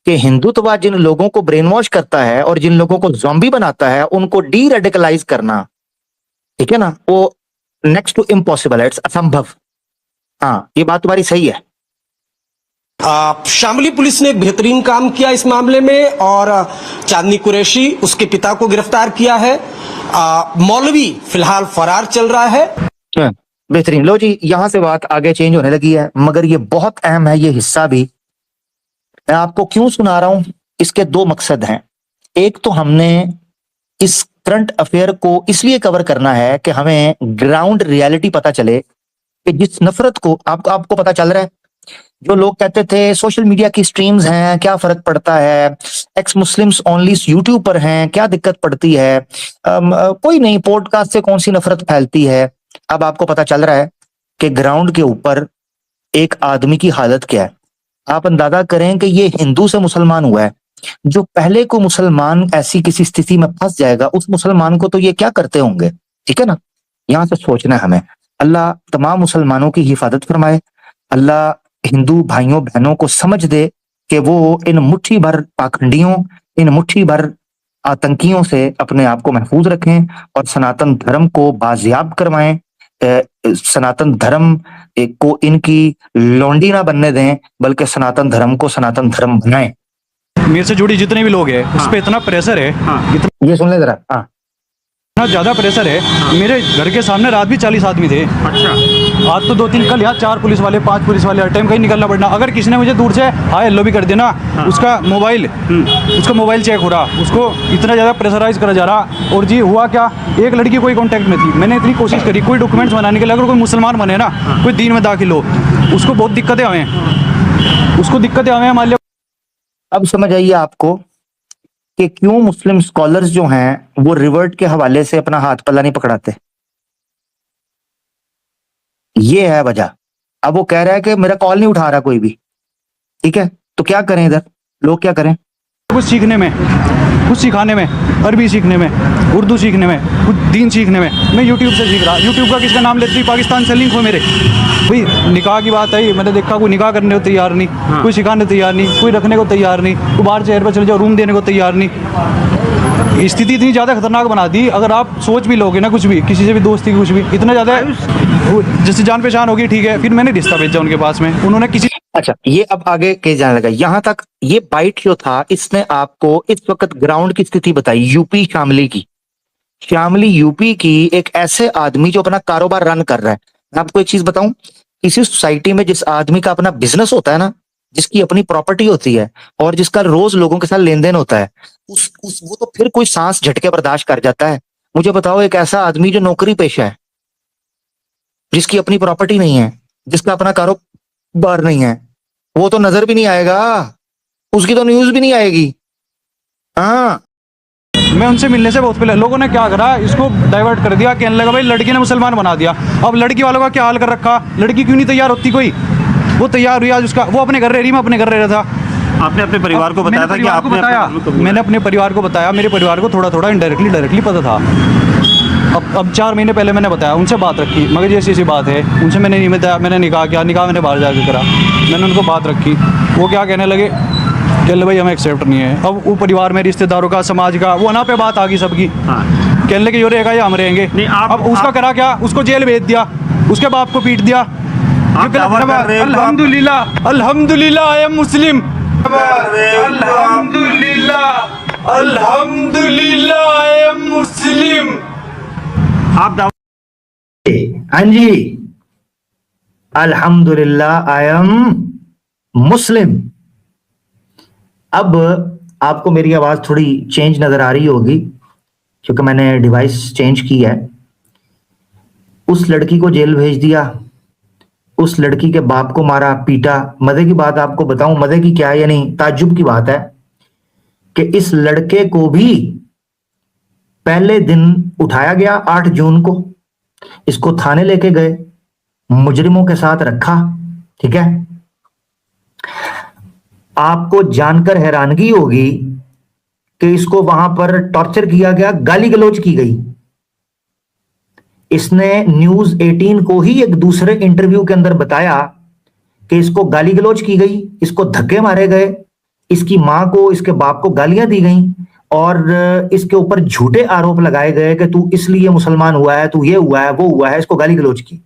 कि हिंदुत्व जिन लोगों को ब्रेन वॉश करता है और जिन लोगों को ज़ॉम्बी बनाता है, उनको डी रेडिकलाइज करना, ठीक है ना, वो नेक्स्ट टू इम्पॉसिबल है, इट्स असंभव। हाँ, ये बात तुम्हारी सही है। शामली पुलिस ने एक बेहतरीन काम किया इस मामले में और चांदनी कुरैशी, उसके पिता को गिरफ्तार किया है। मौलवी फिलहाल फरार चल रहा है। बेहतरीन। लो जी, यहां से बात आगे चेंज होने लगी है, मगर ये बहुत अहम है, ये हिस्सा भी। मैं आपको क्यों सुना रहा हूं, इसके दो मकसद हैं। एक तो हमने इस करंट अफेयर को इसलिए कवर करना है कि हमें ग्राउंड रियलिटी पता चले कि जिस नफरत को आपको पता चल रहा है। जो लोग कहते थे सोशल मीडिया की स्ट्रीम्स हैं, क्या फर्क पड़ता है, एक्स मुस्लिम्स ओनली यूट्यूब पर हैं, क्या दिक्कत पड़ती है, कोई नहीं, पॉडकास्ट से कौन सी नफरत फैलती है। अब आपको पता चल रहा है कि ग्राउंड के ऊपर एक आदमी की हालत क्या है। आप अंदाजा करें कि ये हिंदू से मुसलमान हुआ है। जो पहले को मुसलमान ऐसी किसी स्थिति में फंस जाएगा, उस मुसलमान को तो ये क्या करते होंगे। ठीक है ना? यहां से सोचना है हमें। अल्लाह तमाम मुसलमानों की हिफाजत फरमाए। अल्लाह हिंदू भाइयों बहनों को समझ दे कि वो इन मुट्ठी भर पाखंडियों, इन मुट्ठी भर आतंकियों से अपने आप को महफूज रखें और सनातन धर्म को बाजियाब करवाएं। सनातन धर्म को इनकी लौंडी ना बनने दें, बल्कि सनातन धर्म को सनातन धर्म बनाएं। मेरे से जुड़ी जितने भी लोग हैं उस पर इतना प्रेशर है, ये सुन ले जरा। हाँ, इतना ज्यादा प्रेशर है। मेरे घर के सामने रात भी 40 आदमी थे। अच्छा, आज तो 2-3, कल यहाँ 4 पुलिस वाले, 5 पुलिस वाले, हर टाइम कहीं निकलना पड़ना। अगर किसी ने मुझे दूर से हाय हेलो भी कर देना, उसका मोबाइल चेक हो रहा, उसको इतना ज़्यादा प्रेशराइज करा जा रहा। और जी हुआ क्या, एक लड़की कोई कांटेक्ट में थी, मैंने इतनी कोशिश करी कोई डॉक्यूमेंट्स बनाने के लिए। अगर कोई मुसलमान बने ना, कोई दीन में दाखिल हो, उसको बहुत दिक्कतें हमें मान लिया। अब समझ आइए आपको कि क्यों मुस्लिम स्कॉलर्स जो हैं वो रिवर्ट के हवाले से अपना हाथ पल्ला नहीं पकड़ाते। ये है वजह। अब वो कह रहा है कि मेरा कॉल नहीं उठा रहा कोई भी। ठीक है, तो क्या करें इधर, लोग क्या करें? कुछ सीखने में, कुछ सिखाने में, अरबी सीखने में, उर्दू सीखने में, कुछ दीन सीखने में मैं यूट्यूब से सीख रहा। यूट्यूब का किसका नाम लेती, पाकिस्तान से लिंक हो मेरे भाई। निकाह की बात आई, मैंने देखा कोई निकाह करने को तैयार नहीं, कोई सिखाने तैयार नहीं, कोई रखने को तैयार नहीं, कोई बाहर शहर पर चले जाओ रूम देने को तैयार नहीं। स्थिति इतनी ज़्यादा खतरनाक बना दी, अगर आप सोच भी लोगे ना कुछ भी, किसी से भी दोस्ती कुछ भी, इतना ज़्यादा जैसे जान पहचान होगी ठीक है, फिर मैंने रिश्ता भेजा उनके पास में, उन्होंने किसी अच्छा, ये अब आगे के जाने लगा। यहां तक ये बाइट जो था, इसने आपको इस वक्त ग्राउंड की स्थिति बताई यूपी शामली की। शामली यूपी की एक ऐसे आदमी जो अपना कारोबार रन कर रहा है। मैं आपको एक चीज बताऊं, किसी सोसाइटी में जिस आदमी का अपना बिजनेस होता है ना, जिसकी अपनी प्रॉपर्टी होती है और जिसका रोज लोगों के साथ लेन देन होता है, वो तो फिर कोई सांस झटके बर्दाश्त कर जाता है। मुझे बताओ, एक ऐसा आदमी जो नौकरी पेशा है, जिसकी अपनी प्रॉपर्टी नहीं है, जिसका अपना कारोबार नहीं है, वो तो नजर भी नहीं आएगा, उसकी तो न्यूज भी नहीं आएगी। हाँ, मैं उनसे मिलने से बहुत पहले लोगों ने क्या करा, इसको डाइवर्ट कर दिया, कहने लगा भाई लड़की ने मुसलमान बना दिया। अब लड़की वालों का क्या हाल कर रखा, लड़की क्यों नहीं तैयार होती कोई, वो तैयार हुई आज, उसका वो अपने घर रह रही, मैं अपने घर रह रहा था। आपने अपने परिवार को बताया था कि आपने मैंने अपने परिवार को बताया, मेरे परिवार को थोड़ा थोड़ा इनडायरेक्टली डायरेक्टली पता था। अब 4 महीने पहले मैंने बताया, उनसे बात रखी, मगर ये ऐसी बात है, उनसे मैंने नहीं बताया, मैंने निकाह किया, निकाह मैंने बाहर जाकर करा, मैंने उनको बात रखी, वो क्या कहने लगे, कहने भाई हमें एक्सेप्ट नहीं है। अब वो परिवार में रिश्तेदारों का, समाज का, वो अना पे बात आ गई सबकी। कहने लगे यो रहेगा या हम रहेंगे। नहीं, अब उसका करा क्या, उसको जेल भेज दिया, उसके बाप को पीट दिया। अल्हम्दुलिल्लाह, अल्हम्दुलिल्लाह आई एम मुस्लिम, अल्हम्दुलिल्लाह, अल्हम्दुलिल्लाह आई एम मुस्लिम। आप हाँ जी, अल्हम्दुलिल्लाह आई एम मुस्लिम। अब आपको मेरी आवाज थोड़ी चेंज नजर आ रही होगी, क्योंकि मैंने डिवाइस चेंज की है। उस लड़की को जेल भेज दिया, उस लड़की के बाप को मारा पीटा। मजे की बात आपको बताऊं, मजे की क्या है या नहीं, ताज्जुब की बात है कि इस लड़के को भी पहले दिन उठाया गया 8 जून को, इसको थाने लेके गए, मुजरिमों के साथ रखा, ठीक है। आपको जानकर हैरानगी होगी कि इसको वहां पर टॉर्चर किया गया, गाली गलौज की गई। इसने न्यूज़ 18 को ही एक दूसरे इंटरव्यू के अंदर बताया कि इसको गाली गलौज की गई, इसको धक्के मारे गए, इसकी मां को, इसके बाप को गालियां दी गई और इसके ऊपर झूठे आरोप लगाए गए कि तू इसलिए मुसलमान हुआ है, तू ये हुआ है, वो हुआ है, इसको गाली गलौज की।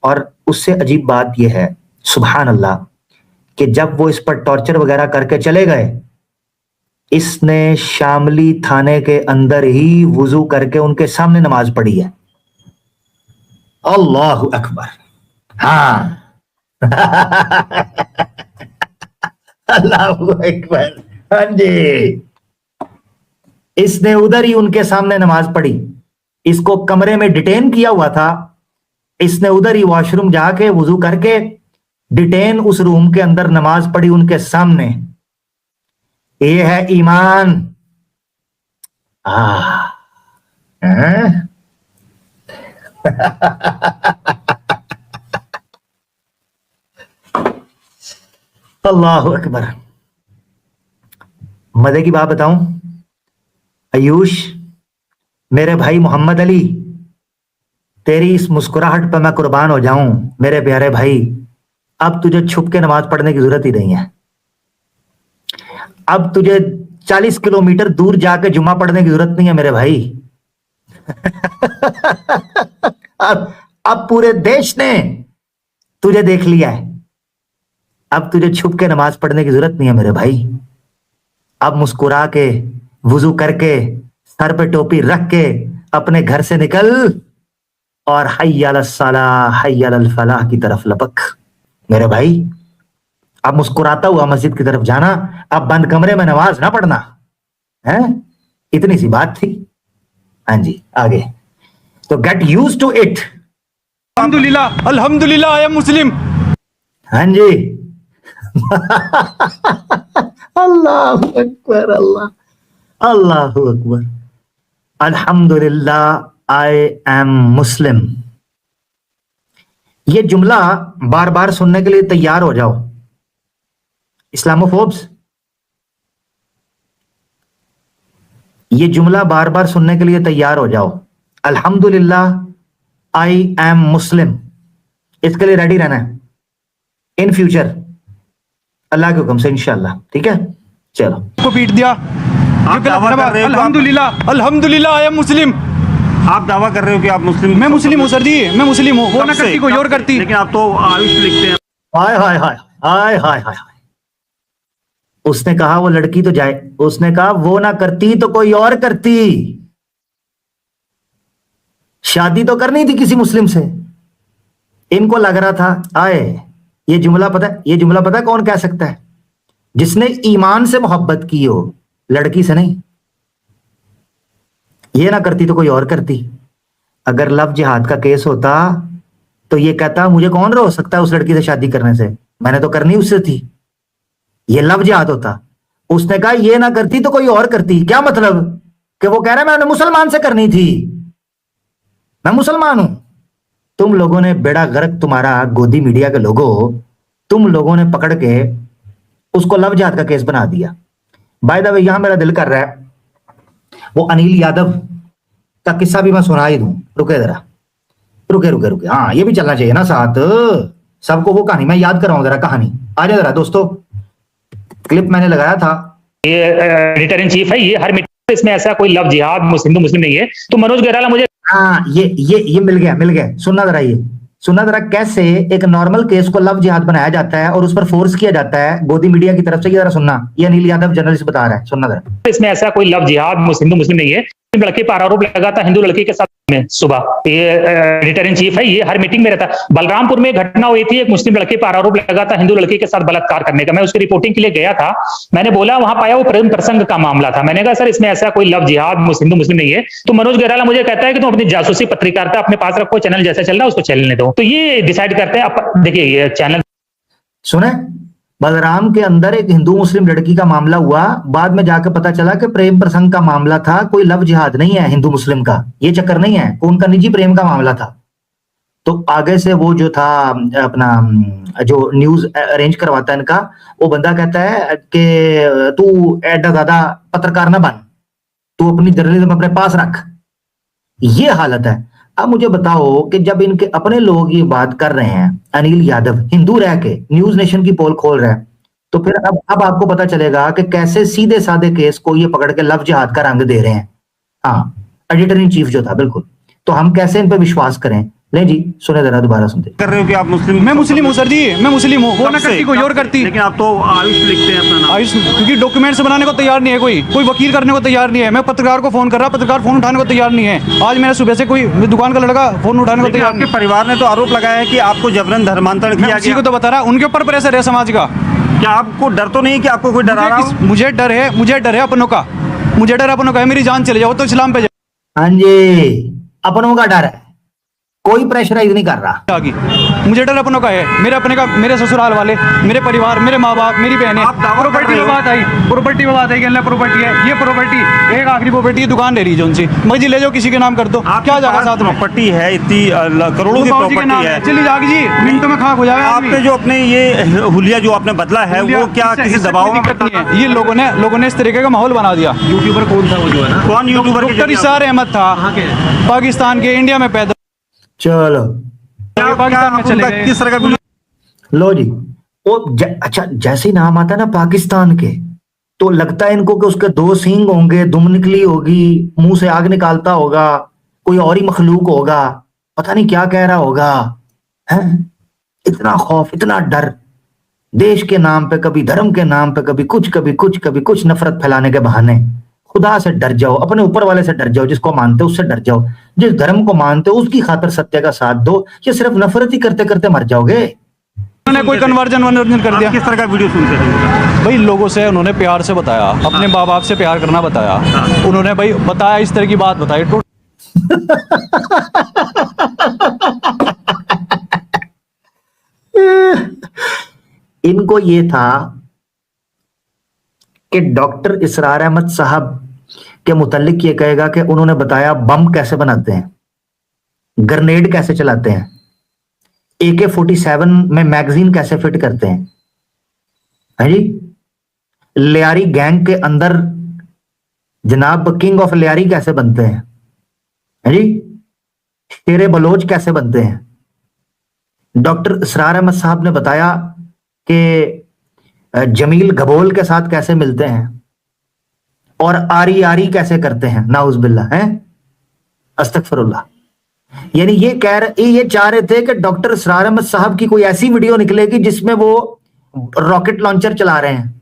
और उससे अजीब बात यह है, सुभान अल्लाह, कि जब वो इस पर टॉर्चर वगैरह करके चले गए, इसने शामली थाने के अंदर ही वुजू करके उनके सामने नमाज पढ़ी है। अल्लाहु अकबर। हाँ अल्लाहु अकबर। हाँ जी, इसने उधर ही उनके सामने नमाज पढ़ी। इसको कमरे में डिटेन किया हुआ था, इसने उधर ही वॉशरूम जाके वुजू करके डिटेन उस रूम के अंदर नमाज पढ़ी उनके सामने। ये है ईमान। अल्लाहु अकबर। मजे की बात बताऊं आयुष, मेरे भाई मोहम्मद अली, तेरी इस मुस्कुराहट पर मैं कुर्बान हो जाऊं मेरे प्यारे भाई। अब तुझे छुप के नमाज पढ़ने की जरूरत ही नहीं है। अब तुझे 40 किलोमीटर दूर जाके जुम्मा पढ़ने की जरूरत नहीं है मेरे भाई। अब पूरे देश ने तुझे देख लिया है। अब तुझे छुप के नमाज पढ़ने की जरूरत नहीं है मेरे भाई। अब मुस्कुरा के, वुजू करके, सर पे टोपी रख के अपने घर से निकल और हय्या अलस सलाह हय्या अल फलाह की तरफ लपक मेरे भाई। अब मुस्कुराता हुआ मस्जिद की तरफ जाना, अब बंद कमरे में नमाज ना पढ़ना है। इतनी सी बात थी। हाँ जी, आगे तो गेट यूज्ड टू इट। अल्हम्दुलिल्लाह, अल्हम्दुलिल्लाह आई एम मुस्लिम। हाँ जी अल्लाह अकबर, अल्लाह अल्लाहु अकबर। अल्हम्दुलिल्लाह आई एम मुस्लिम। ये जुमला बार बार सुनने के लिए तैयार हो जाओ इस्लामोफोब्स। ये जुमला बार बार सुनने के लिए तैयार हो जाओ। अल्हम्दुलिल्लाह आई एम मुस्लिम, इसके लिए रेडी रहना है इन फ्यूचर, अल्लाह के हुक्म से इंशाल्लाह। ठीक है, चलो। को पीट दिया। आप दावा कर रहे हो कि अल्हम्दुलिल्लाह अल्हम्दुलिल्लाह आई एम मुस्लिम। आप दावा कर रहे हो कि आप मुस्लिम, मैं मुस्लिम हूँ सर जी, मैं मुस्लिम हूँ। वो ना कब से? करती कोई और करती। लेकिन आप तो आयुष लिखते हैं। हाय हाय हाय हाय हाय हाय। उसने कहा वो लड़की तो जाए, उसने कहा वो ना करती तो कोई और करती। शादी तो करनी थी किसी मुस्लिम से। इनको लग रहा था आए ये जुमला पता है, ये जुमला पता है कौन कह सकता है? जिसने ईमान से मोहब्बत की हो, लड़की से नहीं। ये ना करती तो कोई और करती। अगर लव जिहाद का केस होता तो ये कहता मुझे कौन रोक सकता है उस लड़की से शादी करने से, मैंने तो करनी उससे थी। ये लव जिहाद होता। उसने कहा ये ना करती तो कोई और करती। क्या मतलब? कि वो कह रहा है मैंने मुसलमान से करनी थी, मैं मुसलमान हूं। तुम लोगों ने बेड़ा गर्क, तुम्हारा गोदी मीडिया के लोगों, तुम लोगों ने पकड़ के उसको लव जिहाद का केस बना दिया। बाय द वे यहां मेरा दिल कर रहा है वो अनिल यादव का किस्सा भी मैं सुना ही दूं। रुके जरा, रुके रुके रुके, हाँ ये भी चलना चाहिए ना साथ। सबको वो कहानी मैं याद कराऊं जरा, कहानी आ जाए जरा दोस्तों। क्लिप मैंने लगाया था। ये एडिटर इन चीफ है, ये हर मीटिंग इसमें ऐसा कोई लव जिहाद हिंदू मुस्लिम नहीं है। तो मनोज गैराला मुझे हाँ ये मिल गया। सुनना जरा, ये सुनना जरा कैसे एक नॉर्मल केस को लव जिहाद बनाया जाता है और उस पर फोर्स किया जाता है गोदी मीडिया की तरफ से। ये जरा सुनना, ये अनिल यादव जर्नलिस्ट बता रहा है, सुनना जरा। इसमें ऐसा कोई लव जिहाद हिंदू मुस्लिम नहीं है। लड़के पर आरोप लगा था हिंदू लड़की के साथ में सुबह। ये एडिटर इन चीफ है, ये हर मीटिंग में रहता। बलरामपुर में घटना हुई थी, एक मुस्लिम लड़के पर आरोप लगा था हिंदू लड़की के साथ बलात्कार करने का। मैं उसकी रिपोर्टिंग के लिए गया था, मैंने बोला वहां पाया वो प्रेम प्रसंग का मामला था। मैंने कहा सर इसमें ऐसा कोई लव जिहाद हिंदू मुस्लिम नहीं है। तो मनोज गैराला मुझे कहता है कि तुम अपनी जासूसी पत्रकारिता अपने पास रखो, चैनल जैसा चल रहा है उसको चलने दो। तो ये डिसाइड करते हैं। देखिए ये चैनल सुने, बलराम के अंदर एक हिंदू मुस्लिम लड़की का मामला हुआ, बाद में जाकर पता चला कि प्रेम प्रसंग का मामला था, कोई लव जिहाद नहीं है हिंदू मुस्लिम का। ये चक्कर नहीं है, उनका निजी प्रेम का मामला था। तो आगे से वो जो था अपना जो न्यूज अरेंज करवाता है इनका, वो बंदा कहता है कि तू एडा ज्यादा पत्रकार ना बन, तू अपनी जर्नलिज्म अपने पास रख। ये हालत है। अब मुझे बताओ कि जब इनके अपने लोग ये बात कर रहे हैं, अनिल यादव हिंदू रह के न्यूज नेशन की पोल खोल रहा है, तो फिर अब आपको पता चलेगा कि कैसे सीधे साधे केस को ये पकड़ के लव जिहाद का रंग दे रहे हैं। हाँ, एडिटर इन चीफ जो था, बिल्कुल। तो हम कैसे इन पे विश्वास करें? ले जी सुने जरा, दोबारा सुनते। कर रहे हो कि आप मुस्लिम, मैं मुस्लिम हूँ सर जी, मैं मुस्लिम हूँ। वो ना करती कोई और करती। लेकिन आप तो आयुष लिखते हैं अपना नाम। आयुष, क्योंकि डॉक्यूमेंट्स बनाने को तैयार नहीं है, कोई वकील करने को तैयार नहीं है। मैं पत्रकार को फोन कर रहा, पत्रकार फोन उठाने को तैयार नहीं है। आज मैंने सुबह से कोई दुकान का लड़का फोन उठाने को तैयार नहीं। आपके परिवार ने तो आरोप लगाया है कि आपको जबरन धर्मांतरण किया उसी को गया। तो बता रहा, उनके ऊपर प्रेशर है समाज का। क्या आपको डर तो नहीं है कि आपको कोई डरा रहा हो? मुझे डर है, मुझे डर है अपनों का, मुझे डर अपनों का है। मेरी जान चले जाओ तो इस्लाम पे हाँ जी, अपनों का डर है, कोई प्रेशराइज नहीं कर रहा। जाएगी। मुझे डर अपनों का है, मेरे अपने का, मेरे ससुराल वाले, मेरे परिवार, मेरे माँ बाप, मेरी बहनें। प्रॉपर्टी में बात आई, प्रॉपर्टी में बात आई कि प्रॉपर्टी है, ये प्रॉपर्टी एक आखिरी प्रॉपर्टी दुकान ले रही जो उनसे मर्जी ले जाओ, किसी के नाम कर दो। क्या जाएगा साथ में? प्रॉपर्टी है इतनी करोड़ों की प्रॉपर्टी है, चली जाएगी जी, मिनटों में खाक हो जाएगा। आपने जो अपने ये हुलिया जो आपने बदला है वो क्या किसी दबाव में? दिक्कत नहीं है। ये लोगों ने इस तरीके का माहौल बना दिया। यूट्यूबर कौन था वो जो है ना? कौन यूट्यूबर? डॉक्टर इसार अहमद था, पाकिस्तान के, इंडिया में पैदा। चलो पाकिस्तान में चले गए। किस तरह का लो जी, वो अच्छा जैसे ही नाम आता है ना पाकिस्तान के, तो लगता है इनको कि उसके दो सींग होंगे, दुम निकली होगी, मुंह से आग निकालता होगा, कोई और ही मखलूक होगा, पता नहीं क्या कह रहा होगा। है इतना खौफ, इतना डर, देश के नाम पे, कभी धर्म के नाम पे, कभी कुछ कभी कुछ कभी कुछ, नफरत फैलाने के बहाने। खुदा से डर जाओ, अपने ऊपर वाले से डर जाओ, जिसको मानते हो उससे डर जाओ, जिस धर्म को मानते हो उसकी खातिर सत्य का साथ दो। ये सिर्फ नफरत ही करते करते मर जाओगे। उन्होंने कोई कन्वर्जन कर दिया। किस तरह का वीडियो सुनते थे? भाई लोगों से उन्होंने प्यार से बताया, अपने माँ बाप से प्यार करना बताया। उन्होंने भाई बताया, इस तरह की बात बताई। इनको ये था कि डॉक्टर इसरार अहमद साहब के मुतालिक ये कहेगा कि उन्होंने बताया बम कैसे बनाते हैं, ग्रेनेड कैसे चलाते हैं, AK-47 में मैगजीन कैसे फिट करते हैं। है जी, लियारी गैंग के अंदर जनाब किंग ऑफ लियारी कैसे बनते हैं, है जी, शेरे बलोच कैसे बनते हैं। डॉक्टर इसरार अहमद साहब ने बताया कि जमील गबोल के साथ कैसे मिलते हैं और आरी आरी कैसे करते हैं, नाउज़ुबिल्लाह, हैं, अस्तगफिरुल्लाह। यानी ये चाह रहे थे कि डॉक्टर इसरार अहमद साहब की कोई ऐसी वीडियो निकलेगी जिसमें वो रॉकेट लॉन्चर चला रहे हैं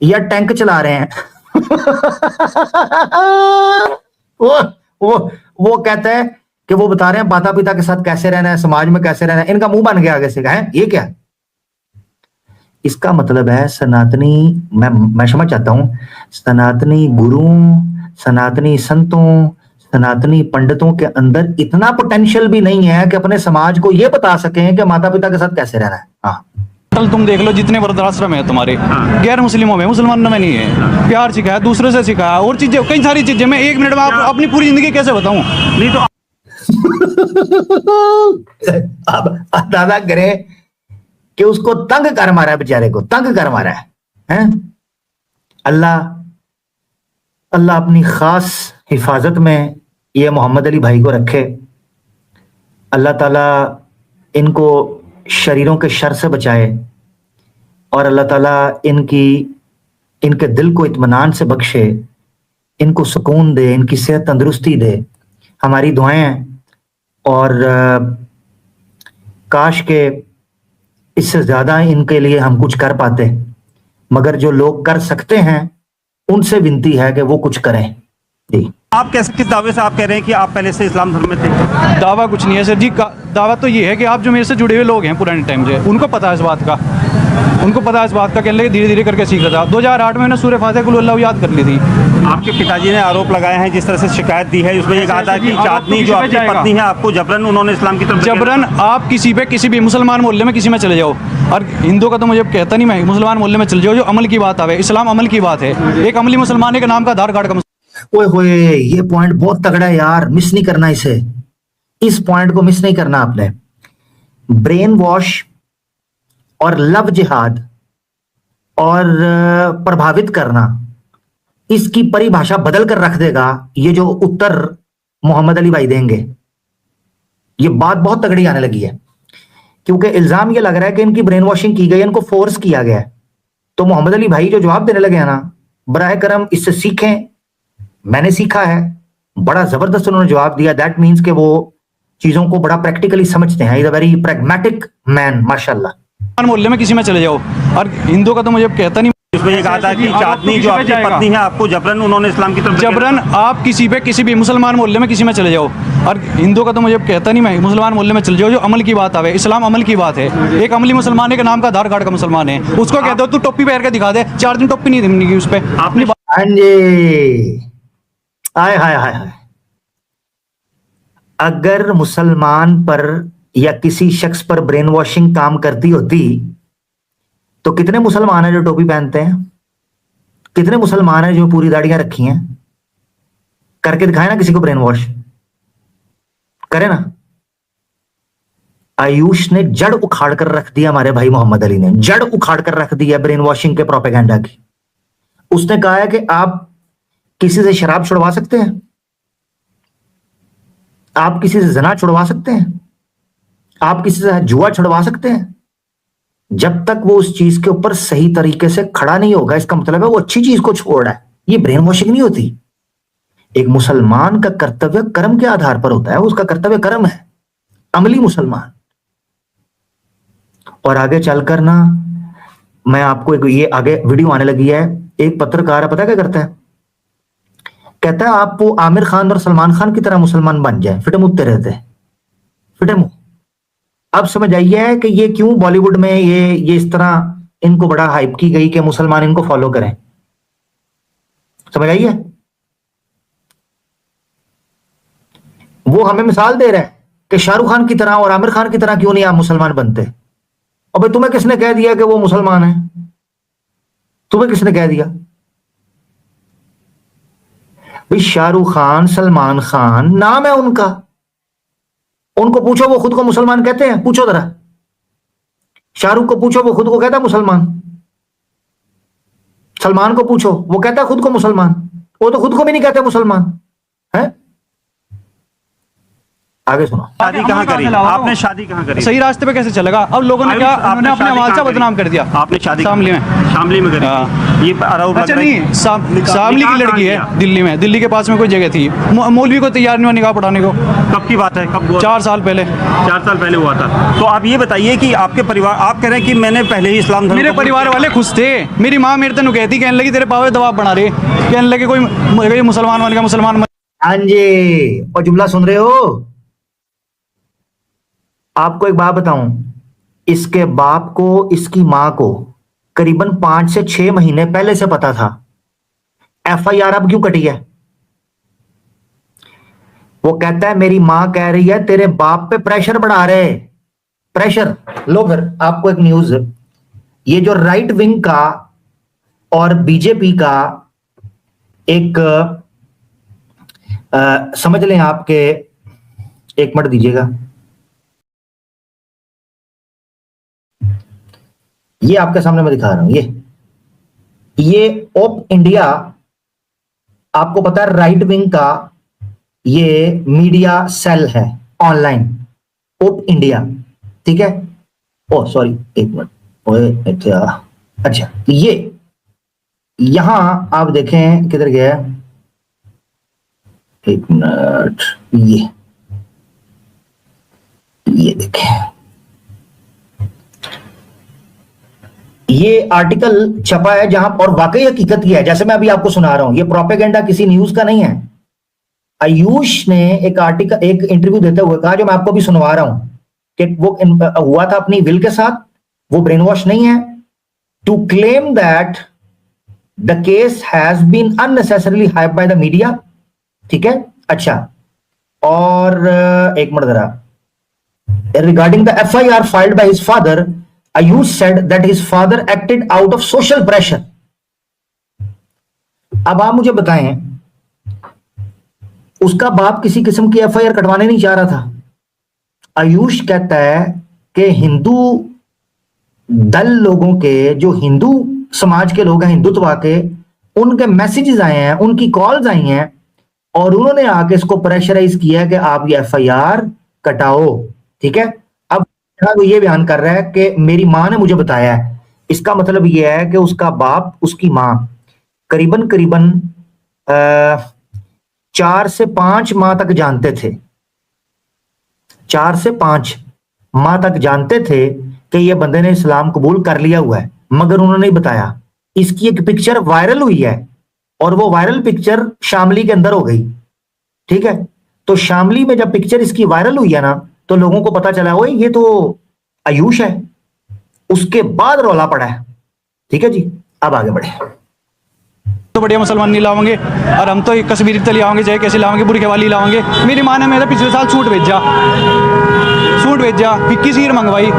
या टैंक चला रहे हैं। वो कहते हैं कि वो बता रहे हैं माता पिता के साथ कैसे रहना है, समाज में कैसे रहना है। इनका मुंह बन गया आगे से, है ये क्या। इसका मतलब है सनातनी, मैं समझ चाहता हूं, सनातनी गुरुओं, सनातनी संतों, सनातनी पंडितों के अंदर इतना पोटेंशियल भी नहीं है कि अपने समाज को यह बता सकें कि माता पिता के साथ कैसे रहना है। हाँ, कल तुम देख लो जितने वृद्धाश्रम है तुम्हारे, गैर मुस्लिमों में, मुसलमानों में नहीं है। प्यार सिखाया, दूसरे से सिखाया, और चीजें, कई सारी चीजें। मैं 1 मिनट में अपनी पूरी जिंदगी कैसे बताऊं। नहीं तो अब दादा करे कि उसको तंग कर मारा है, बेचारे को तंग कर मारा है, हैं? अल्लाह अपनी खास हिफाजत में ये मोहम्मद अली भाई को रखे। अल्लाह ताला इनको शरीरों के शर से बचाए और अल्लाह ताला इनके दिल को इत्मीनान से बख्शे, इनको सुकून दे, इनकी सेहत तंदुरुस्ती दे। हमारी दुआएं हैं और काश के इससे ज्यादा इनके लिए हम कुछ कर पाते, मगर जो लोग कर सकते हैं उनसे विनती है कि वो कुछ करें। जी, आप कैसे, किस दावे से आप कह रहे हैं कि आप पहले से इस्लाम धर्म में थे? दावा कुछ नहीं है सर जी। दावा तो ये है कि आप जो मेरे से जुड़े हुए लोग हैं पुराने टाइम से, उनको पता है इस बात का, कहने लगे धीरे धीरे करके सीख रहा था। 2008 में मैंने सूरह फातिहा कुल हुवल्लाहु याद कर ली थी। आपके पिताजी ने आरोप लगाए हैं, जिस तरह से शिकायत दी है उसमें ये कहा था कि चांदनी जो आपकी पत्नी है आपको जबरन उन्होंने इस्लाम की तरफ जबरन, आप किसी भी मुसलमान मोहल्ले में किसी में चले जाओ, और हिंदू का तो मुझे कहता नहीं, मैं मुसलमान मोहल्ले में चले जाओ, जो अमल की बात आवे, इस्लाम अमल की बात है। एक अमली मुसलमान, एक नाम का आधार कार्ड का। ओए होए, ये पॉइंट बहुत तगड़ा है यार, मिस नहीं करना इसे, इस पॉइंट को मिस नहीं करना आपने। ब्रेन वॉश और लव जिहाद और प्रभावित करना, इसकी परिभाषा बदल कर रख देगा ये जो उत्तर मोहम्मद अली भाई देंगे। ये बात बहुत तगड़ी आने लगी है, क्योंकि इल्जाम ये लग रहा है कि इनकी ब्रेन वॉशिंग की गई, इनको फोर्स किया गया है। तो मोहम्मद अली भाई जो जवाब देने लगे हैं ना, बराह करम इससे सीखें। मैंने सीखा है, बड़ा जबरदस्त उन्होंने जवाब दिया। दैट मीन्स कि वो चीजों को बड़ा प्रैक्टिकली समझते हैं। Is a very pragmatic man, माशाल्लाह। मोहल्ले में किसी में चले जाओ, और हिंदू का तो मुझे कहता नहीं। उसमें ये कहा था कि चांदनी जो आपकी पत्नी है आपको जबरन उन्होंने इस्लाम की तरफ जबरन, आप किसी भी मुसलमान मोहल्ले में किसी में चले जाओ, और हिंदू का तो मुझे कहता नहीं, मैं मुसलमान मोहल्ले में चले जाओ, जो अमल की बात आवे, इस्लाम अमल की बात है। एक अमली मुसलमान, एक नाम का आधार कार्ड का मुसलमान है, उसको कहते हो तू टोपी पहन के दिखा दे, 4 दिन टोपी नहीं देनी उस पर अपनी। हाँ जी, हाय हाय हाय हाय। अगर मुसलमान पर या किसी शख्स पर ब्रेन वॉशिंग काम करती होती तो कितने मुसलमान हैं जो टोपी पहनते हैं, कितने मुसलमान हैं जो पूरी दाढ़ियां रखी हैं। करके दिखाए ना किसी को ब्रेन वॉश, करे ना। आयुष ने जड़ उखाड़ कर रख दिया, हमारे भाई मोहम्मद अली ने जड़ उखाड़ कर रख दिया ब्रेन वॉशिंग के प्रोपेगेंडा की। उसने कहा है कि आप किसी से शराब छुड़वा सकते हैं, आप किसी से जना छुड़वा सकते हैं, आप किसी से जुआ छुड़वा सकते हैं, जब तक वो उस चीज के ऊपर सही तरीके से खड़ा नहीं होगा। इसका मतलब है वो अच्छी चीज को छोड़ रहा है। ये ब्रेन वॉशिंग नहीं होती। एक मुसलमान का कर्तव्य कर्म के आधार पर होता है, उसका कर्तव्य कर्म है, अमली मुसलमान। और आगे चलकर ना, मैं आपको ये आगे वीडियो आने लगी है। एक पत्रकार है, पता क्या करता है, कहता है आप वो आमिर खान और सलमान खान की तरह मुसलमान बन जाए, फिटे मुंह रहते हैं, फिटे मुंह। अब समझ आइए कि ये क्यों बॉलीवुड में ये इस तरह इनको बड़ा हाइप की गई कि मुसलमान इनको फॉलो करें। समझ आइए, वो हमें मिसाल दे रहे हैं कि शाहरुख खान की तरह और आमिर खान की तरह क्यों नहीं आप मुसलमान बनते। और भाई तुम्हें किसने कह दिया कि वो मुसलमान है? तुम्हें किसने कह दिया? भाई शाहरुख खान, सलमान खान नाम है उनका, उनको पूछो वो खुद को मुसलमान कहते हैं? पूछो जरा शाहरुख को, पूछो वो खुद को कहता है मुसलमान। सलमान को पूछो, वो कहता है खुद को मुसलमान। वो तो खुद को भी नहीं कहते मुसलमान है। आगे सुनो। शादी कहाँ करी आपने? शादी कहाँ करी? सही रास्ते पे कैसे चलेगा? अब लोगों ने क्या, उन्होंने अपने मालचा बदनाम कर दिया। आपने शादी शामली में, शामली में करी? हाँ। ये आरोप अच्छा लग रहा है नहीं, कि- शामली की निकाह लड़की कहाँ है किया? दिल्ली में, दिल्ली के पास में कोई जगह थी। मौलवी को तैयार नहीं हुआ निकाह पढ़ाने को। कब की बात है? कब हुआ? 4 साल पहले। 4 साल पहले हुआ था। तो आप ये बताइए कि आपके परिवार, आप कह रहे हैं कि मैंने पहले ही इस्लाम धर्म मेरे कबूल परिवार किया। वाले खुश थे। मेरी माँ मेरे तेन कहती, कहने लगी तेरे पावे दबाव बना रहे, कहने लगे कोई मुसलमान बन गया, मुसलमान बन। हाँ जी, और जुमला सुन रहे हो? आपको एक बात बताऊं, इसके बाप को, इसकी मां को करीबन 5 से 6 महीने पहले से पता था। FIR अब क्यों कटी है? वो कहता है मेरी मां कह रही है तेरे बाप पे प्रेशर बढ़ा रहे, प्रेशर। लो फिर आपको एक न्यूज, ये जो राइट विंग का और बीजेपी का एक समझ लें आपके, एक मिनट दीजिएगा, ये आपके सामने मैं दिखा रहा हूं। ये ओप इंडिया, आपको पता है राइट विंग का ये मीडिया सेल है ऑनलाइन, ओप इंडिया, ठीक है। ओ सॉरी, एक मिनट, अच्छा ये यहां आप देखें किधर गया, एक मिनट, ये देखें, ये आर्टिकल छपा है जहां, और वाकई हकीकत ये है जैसे मैं अभी आपको सुना रहा हूं, ये प्रोपेगेंडा किसी न्यूज का नहीं है। आयुष ने एक आर्टिकल, एक इंटरव्यू देते हुए कहा, जो मैं आपको भी सुनवा रहा हूं, कि वो हुआ था अपनी विल के साथ, वो ब्रेन वॉश नहीं है, to claim that the case has been unnecessarily hype by the media, ठीक है। अच्छा, और एक मिनट जरा, regarding the FIR filed by his father, Ayush said that his father acted out of social pressure. अब आप मुझे बताएं, उसका बाप किसी किस्म की FIR कटवाने नहीं चाह रहा था। आयुष कहता है कि हिंदू दल लोगों के, जो हिंदू समाज के लोग हैं, हिंदुत्व के, उनके मैसेजेस आए हैं, उनकी कॉल्स आई हैं, और उन्होंने आके इसको प्रेशराइज किया है कि आप ये FIR कटाओ, ठीक है। वो ये बयान कर रहा है कि मेरी मां ने मुझे बताया है। इसका मतलब ये है कि उसका बाप, उसकी मां करीबन 4 से 5 माह तक जानते थे, 4 से 5 माह तक जानते थे कि ये बंदे ने इस्लाम कबूल कर लिया हुआ है, मगर उन्होंने नहीं बताया। इसकी एक पिक्चर वायरल हुई है, और वो वायरल पिक्चर शामली के अंदर हो गई, ठीक है। तो शामली में जब पिक्चर इसकी वायरल हुई है ना, तो लोगों को पता चला, ओए ये तो आयुष है, उसके बाद रौला पड़ा है, ठीक है जी। अब आगे बढ़े। तो बढ़िया मुसलमान नहीं लाओगे, और हम तो कश्मीरी तली लाओगे, चाहे कैसे लाओगे, बुरके वाली लाओगे। मेरी माँ ने मेरा पिछले साल सूट भेजा, 21 ईयर मंगवाई,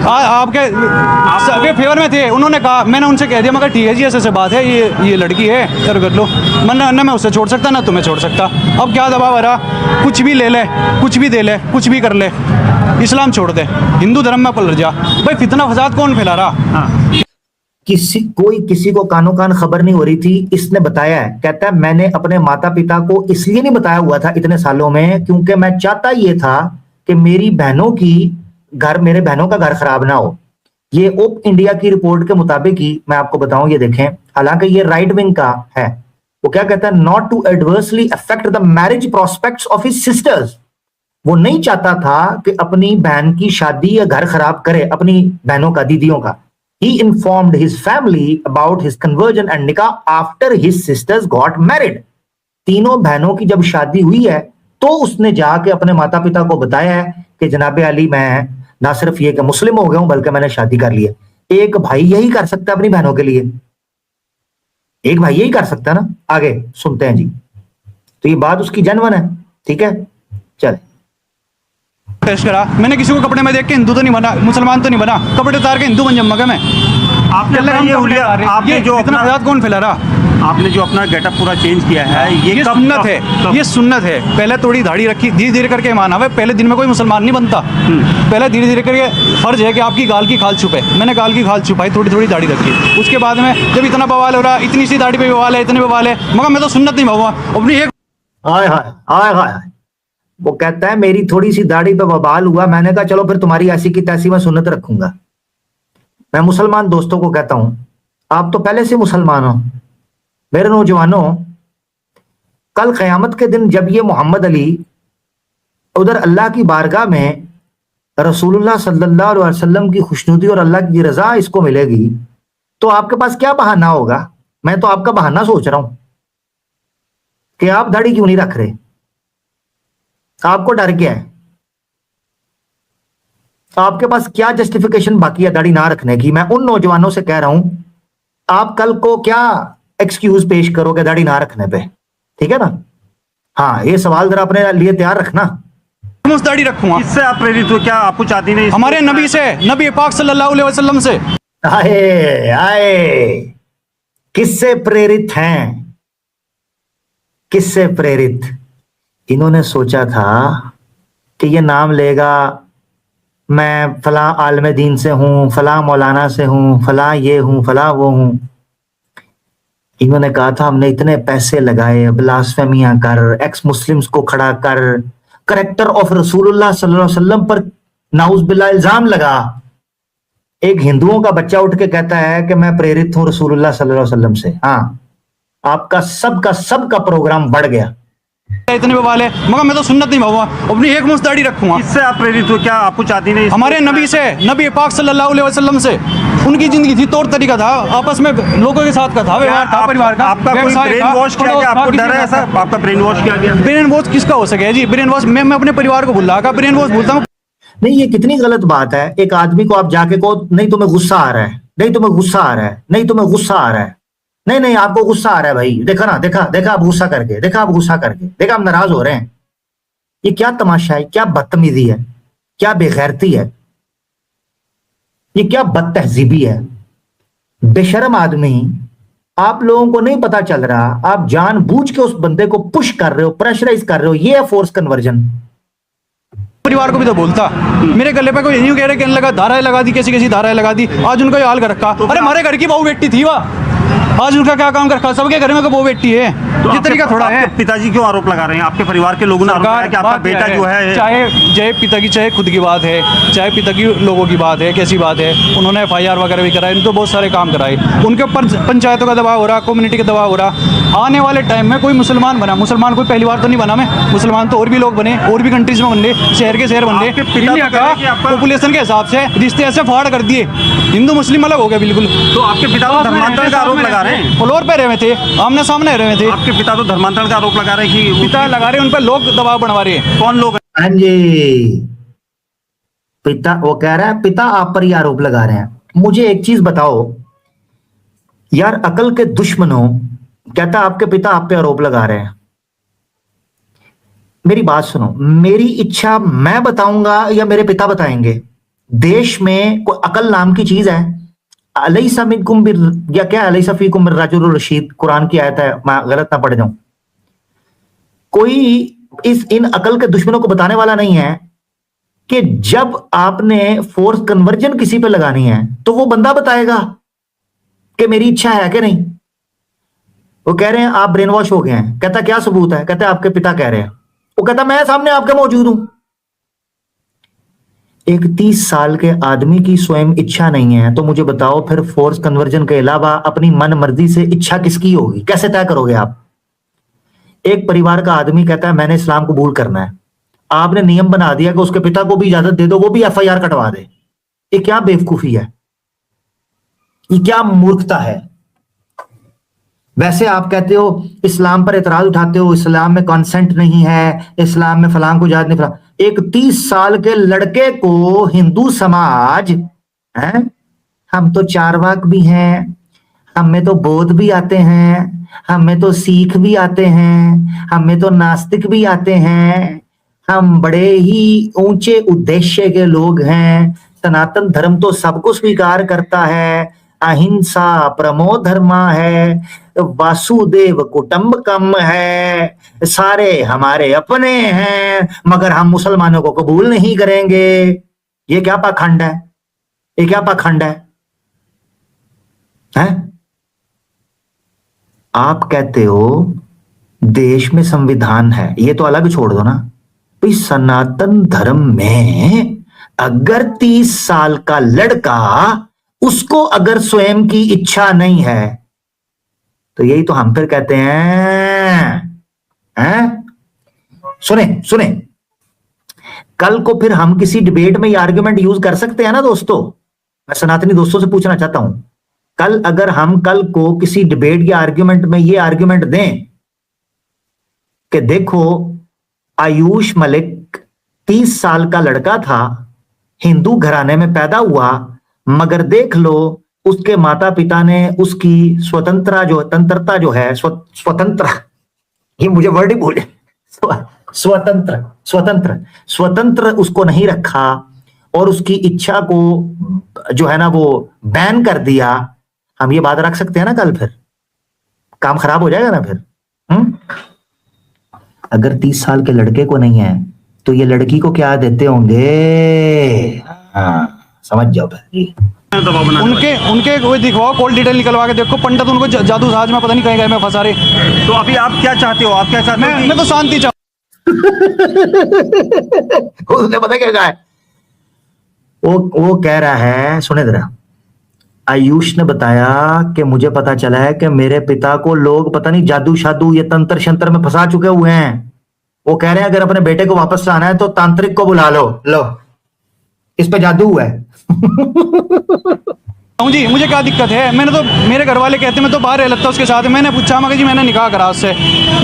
आपके फेवर में थे। उन्होंने कहा, मैंने उनसे कह दिया, मगर ठीक है जी, ऐसे बात है, ये लड़की है, कर लो। ना मैं उससे छोड़ सकता, ना तुम्हें छोड़ सकता। अब क्या दबाव आ रहा, कुछ भी ले ले, कुछ भी दे ले, कुछ भी कर ले, इस्लाम छोड़ दे, हिंदू धर्म में पलट जा। भाई फितना फसाद कौन फैला रहा? किसी को कानो कान खबर नहीं हो रही थी। इसने बताया है, कहता है मैंने अपने माता पिता को इसलिए नहीं बताया हुआ था इतने सालों में, क्योंकि मैं चाहता ये था कि मेरे बहनों का घर खराब ना हो। ये ओप इंडिया की रिपोर्ट के मुताबिक ही मैं आपको बताऊं, ये देखें, हालांकि ये राइट विंग का है। वो क्या कहता है, not to adversely affect the marriage prospects of his sisters. वो नहीं चाहता था कि अपनी बहन की शादी या घर खराब करे, अपनी बहनों का, दीदियों का। He informed his family about his conversion and nikah after his sisters got married. तीनों बहनों की जब शादी हुई है, तो उसने जाके अपने माता पिता को बताया है कि जनाबे अली, मैं ना सिर्फ ये कि मुस्लिम हो गया हूं, बल्कि मैंने शादी कर ली है। एक भाई यही कर सकता है अपनी बहनों के लिए, एक भाई यही कर सकता है ना। आगे सुनते हैं जी। तो ये बात उसकी जेन्युइन है, ठीक है। चल, टेस्ट करा मैंने, किसी को कपड़े में देख के हिंदू तो नहीं बना, मुसलमान तो नहीं बना, कपड़े उतार के हिंदू बन जम्मा मैं। आपने ये हुलिया, आपने जो इतना फसाद कौन फैला रहा? आपने जो अपना गेटअप पूरा चेंज किया है, ये कब- सुन्नत कब- है, कब- ये सुन्नत है। पहले थोड़ी दाढ़ी रखी, धीरे धीरे करके माना हुआ। पहले दिन में कोई मुसलमान नहीं बनता, पहले धीरे धीरे करके फर्ज है कि आपकी गाल की खाल छुपे। मैंने गाल की खाल छुपाई, थोड़ी थोड़ी दाढ़ी रखी। उसके बाद में जब इतना बवाल हो रहा, इतनी सी दाढ़ी पे बवाल है, इतने बवाल है, मगर मैं तो सुन्नत नहीं हुआ अपनी एक। हाय हाय हाय हाय हाय। वो कहता है मेरी थोड़ी सी दाढ़ी पे बवाल हुआ, मैंने कहा चलो फिर तुम्हारी ऐसी की तैसी मैं सुन्नत रखूंगा। मैं मुसलमान दोस्तों को कहता हूं, आप तो पहले से मुसलमान हो। मेरे नौजवानों, कल क़यामत के दिन जब ये मोहम्मद अली उधर अल्लाह की बारगाह में रसूलुल्लाह सल्लल्लाहु अलैहि वसल्लम की खुशनुदी और अल्लाह की रजा इसको मिलेगी, तो आपके पास क्या बहाना होगा? मैं तो आपका बहाना सोच रहा हूं कि आप दाढ़ी क्यों नहीं रख रहे, आपको डर क्या है? आपके पास क्या जस्टिफिकेशन बाकी है दाढ़ी ना रखने की? मैं उन नौजवानों से कह रहा हूं, आप कल को क्या एक्सक्यूज पेश करोगे दाढ़ी ना रखने पे? ठीक है ना? हाँ, ये सवाल जरा अपने लिए तैयार रखना। दाढ़ी रखूंगा। इससे आप प्रेरित हो क्या? आपको चाहती नहीं? हमारे नबी से, नबी पाक सल्लल्लाहु अलैहि वसल्लम से। आए आए, किससे प्रेरित हैं? किससे प्रेरित? इन्होंने सोचा था कि ये नाम लेगा, मैं फलां आलम दीन से हूं, फलां मौलाना से हूं, फलां ये हूं, फलां वो हूं। इन्होंने कहा था हमने इतने पैसे लगाए, ब्लास्फेमियां कर, एक्स मुस्लिम्स को खड़ा कर, करेक्टर ऑफ रसूलुल्लाह सल्लल्लाहु अलैहि वसल्लम पर नाउज बिल्लाह इल्जाम लगा। एक हिंदुओं का बच्चा उठ के कहता है कि मैं प्रेरित हूं रसूलुल्लाह सल्लल्लाहु अलैहि वसल्लम से। हाँ, आपका सबका प्रोग्राम बढ़ गया। इतने बवाल है, मगर मैं तो सुन्नत नहीं हुआ अपनी एक मुश्त दाढ़ी रखूंगा। इससे आप प्रेरित हो क्या? आपको चाहती नहीं? हमारे नबी से, नबी पाक सल्लल्लाहु अलैहि वसल्लम से। उनकी जिंदगी थी, तौर तरीका था, आपस में लोगों के साथ का था, व्यवहार था, परिवार का। आपका कोई व्यवसाय ब्रेन था, वॉश किया गया? आपको डर है ऐसा? आपका ब्रेन वॉश किया गया? ब्रेन वॉश किसका हो सके जी? ब्रेन वॉश मैं अपने परिवार को भूल रहा, ब्रेन वॉश भूलता हूँ। नहीं, ये कितनी गलत बात है। एक आदमी को आप जाके कहो नहीं तुम्हें गुस्सा आ रहा है, नहीं तुम्हें गुस्सा आ रहा है, नहीं तुम्हें गुस्सा आ रहा है, नहीं नहीं आपको गुस्सा आ रहा है भाई, देखा ना, देखा देखा आप गुस्सा करके, देखा आप गुस्सा करके, देखा आप नाराज हो रहे हैं। ये क्या तमाशा है? क्या बदतमीजी है? क्या बेगैरती है? ये क्या बदतहजीबी है? बेशर्म आदमी। आप लोगों को नहीं पता चल रहा, आप जानबूझ के उस बंदे को पुश कर रहे हो, प्रेशराइज कर रहे हो। ये है फोर्स कन्वर्जन। परिवार को भी तो बोलता, मेरे गले पे कोई यूं कह रहे कहने लगा धाराएं लगा दी, कैसी कैसी धाराएं लगा दी। आज उनका ये हाल कर रखा। अरे हमारे घर की बहू बेटी थी वह, आज उनका क्या काम कर रखा? सबके घर में बहू बेटी है, ये तरीका थोड़ा है। पिताजी क्यों आरोप लगा रहे हैं? आपके परिवार के लोगों ने आरोप लगाया कि आपका बेटा जो है, चाहे पिता की, चाहे खुद की बात है, चाहे पिता की लोगों की बात है, कैसी बात है, उन्होंने FIR वगैरह भी कराए, तो बहुत सारे काम कराए, उनके ऊपर पंचायतों का दबाव हो रहा, कम्युनिटी का दबाव हो रहा। आने वाले टाइम में कोई मुसलमान बना, मुसलमान कोई पहली बार तो नहीं बना मैं, मुसलमान तो और भी लोग बने, और भी कंट्रीज में बन रहे, शहर के शहर बन रहे। इंडिया का पॉपुलेशन के हिसाब से रिश्ते ऐसे फाड़ कर दिए, हिंदू मुस्लिम अलग हो गया बिल्कुल। तो आपके पिता तो धर्मांतरण का आरोप लगा रहे हैं। फ्लोर पे रहे थे, आमने सामने रहे थे। आपके पिता तो धर्मांतरण का आरोप लगा रहे हैं कि पिता लगा रहे, उन पर लोग दबाव बनवा रहे हैं। कौन लोग? हाँ जी, पिता, वो कह रहा है पिता आप पर ही आरोप लगा रहे हैं। मुझे एक चीज बताओ यार, अकल के दुश्मनों, कहता आपके पिता आप पे आरोप लगा रहे हैं। मेरी बात सुनो, मेरी इच्छा मैं बताऊंगा या मेरे पिता बताएंगे? देश में कोई अकल नाम की चीज है? अलैसा मिनकुम बिर, या क्या अलैसा फीकुम बिर्रजुल रशीद, कुरान की आयत है, मैं गलत ना पढ़ जाऊं। कोई इन अकल के दुश्मनों को बताने वाला नहीं है कि जब आपने फोर्स कन्वर्जन किसी पे लगानी है तो वो बंदा बताएगा कि मेरी इच्छा है कि नहीं। वो कह रहे हैं आप ब्रेन वॉश हो गए हैं। कहता क्या सबूत है? कहते आपके पिता कह रहे हैं। वो कहता मैं सामने आपके मौजूद हूं। एक 30 साल के आदमी की स्वयं इच्छा नहीं है तो मुझे बताओ फिर फोर्स कन्वर्जन के अलावा अपनी मन मर्जी से इच्छा किसकी होगी? कैसे तय करोगे आप? एक परिवार का आदमी कहता है मैंने इस्लाम कबूल करना है, आपने नियम बना दिया कि उसके पिता को भी इजाजत दे दो, वो भी FIR कटवा दे। ये क्या बेवकूफी है? ये क्या मूर्खता है? वैसे आप कहते हो इस्लाम पर एतराज उठाते हो, इस्लाम में कॉन्सेंट नहीं है, इस्लाम में फलां को इजाजत नहीं, फलां। एक 30 साल के लड़के को हिंदू समाज है, हम तो चारवाक भी हैं, हमें तो बौद्ध भी आते हैं, हमें तो सिख भी आते हैं, हमें तो नास्तिक भी आते हैं, हम बड़े ही ऊंचे उद्देश्य के लोग हैं, सनातन धर्म तो सबको स्वीकार करता है, अहिंसा परमो धर्मा है, वासुदेव कुटुंबकम है, सारे हमारे अपने हैं, मगर हम मुसलमानों को कबूल नहीं करेंगे। ये क्या पाखंड है? ये क्या पाखंड है? हैं? आप कहते हो देश में संविधान है, ये तो अलग छोड़ दो ना भाई। सनातन धर्म में अगर 30 साल का लड़का, उसको अगर स्वयं की इच्छा नहीं है, तो यही तो हम फिर कहते हैं? सुने सुने, कल को फिर हम किसी डिबेट में ये आर्गुमेंट यूज कर सकते हैं ना दोस्तों। मैं सनातनी दोस्तों से पूछना चाहता हूं, कल को किसी डिबेट या आर्गुमेंट में ये आर्गुमेंट दें कि देखो आयुष मलिक 30 साल का लड़का था, हिंदू घराने में पैदा हुआ, मगर देख लो उसके माता पिता ने उसकी स्वतंत्रता जो है, स्वतंत्र, ये मुझे वर्ड ही भूल, स्वतंत्र उसको नहीं रखा और उसकी इच्छा को जो है ना वो बैन कर दिया। हम ये बात रख सकते हैं ना? कल फिर काम खराब हो जाएगा ना फिर। अगर 30 साल के लड़के को नहीं है तो ये लड़की को क्या देते होंगे? समझ जाओ भाई। उनके कोई दिखवाओ, कॉल डिटेल निकलवा के देखो। पंडित उनको जादू साज में पता नहीं कहीं में फंसा रहे। तो अभी आप क्या चाहते हो? आप क्या चाहते हो? मैं तो शांति चाहूँ। उसने पता क्या कहा है? वो कह रहा है, सुने जरा, आयुष ने बताया कि मुझे पता चला है कि मेरे पिता को लोग पता नहीं जादू शादू या तंत्र शंत्र में फंसा चुके हुए हैं। वो कह रहे हैं अगर अपने बेटे को वापस लाना है तो तांत्रिक को बुला लो, इस पे जादू हुआ है। जी मुझे क्या दिक्कत है? मैंने तो, मेरे घर वाले कहते मैं तो बाहर रह लगता उसके साथ। मैंने पूछा, मगर जी मैंने निकाह करा उससे,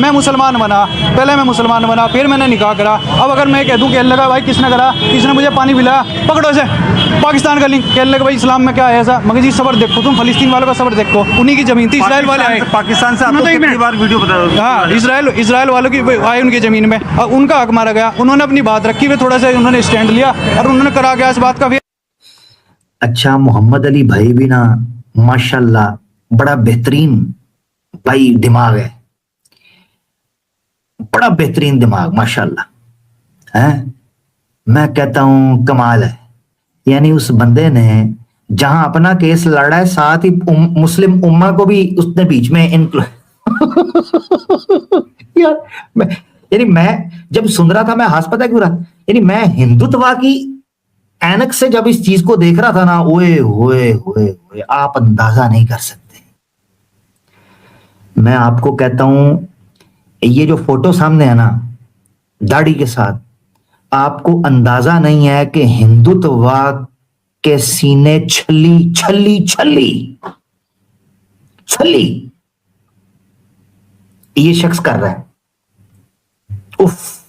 मैं मुसलमान बना, पहले मैं मुसलमान बना, फिर मैंने निकाह करा। अब अगर मैं कह दूं कहने लगा भाई किसने करा, किसने मुझे पानी पिलाया, पकड़ो इसे, पाकिस्तान का लिंक, कहने लगा भाई इस्लाम में क्या है ऐसा। मगर जी सबर देखो, तुम फलस्तीन वालों का सबर देखो, उन्हीं की जमीन थी, इसराइल वाले आए पाकिस्तान से आपको कितनी बार वीडियो बताओ? हाँ, इसराइल वालों की आए उनकी जमीन में, उनका हक मारा गया। उन्होंने अपनी बात रखी, वे थोड़ा सा उन्होंने स्टैंड लिया और उन्होंने करा गया इस बात का। अच्छा, मोहम्मद अली भाई भी ना माशाल्लाह बड़ा बेहतरीन भाई दिमाग है, बड़ा बेहतरीन दिमाग माशाल्लाह है। मैं कहता हूं कमाल है। यानी उस बंदे ने जहां अपना केस लड़ा है, साथ ही मुस्लिम उम्मा को भी उसने बीच में यार मैं जब सुन रहा था मैं हंस, पता क्यों रहा? यानी मैं हिंदुत्व की ऐनक से जब इस चीज को देख रहा था ना, ओए होए होए होए, आप अंदाजा नहीं कर सकते। मैं आपको कहता हूं, ये जो फोटो सामने है ना दाढ़ी के साथ, आपको अंदाजा नहीं है कि हिंदुत्व के सीने छली छली छली छली ये शख्स कर रहा है। उफ।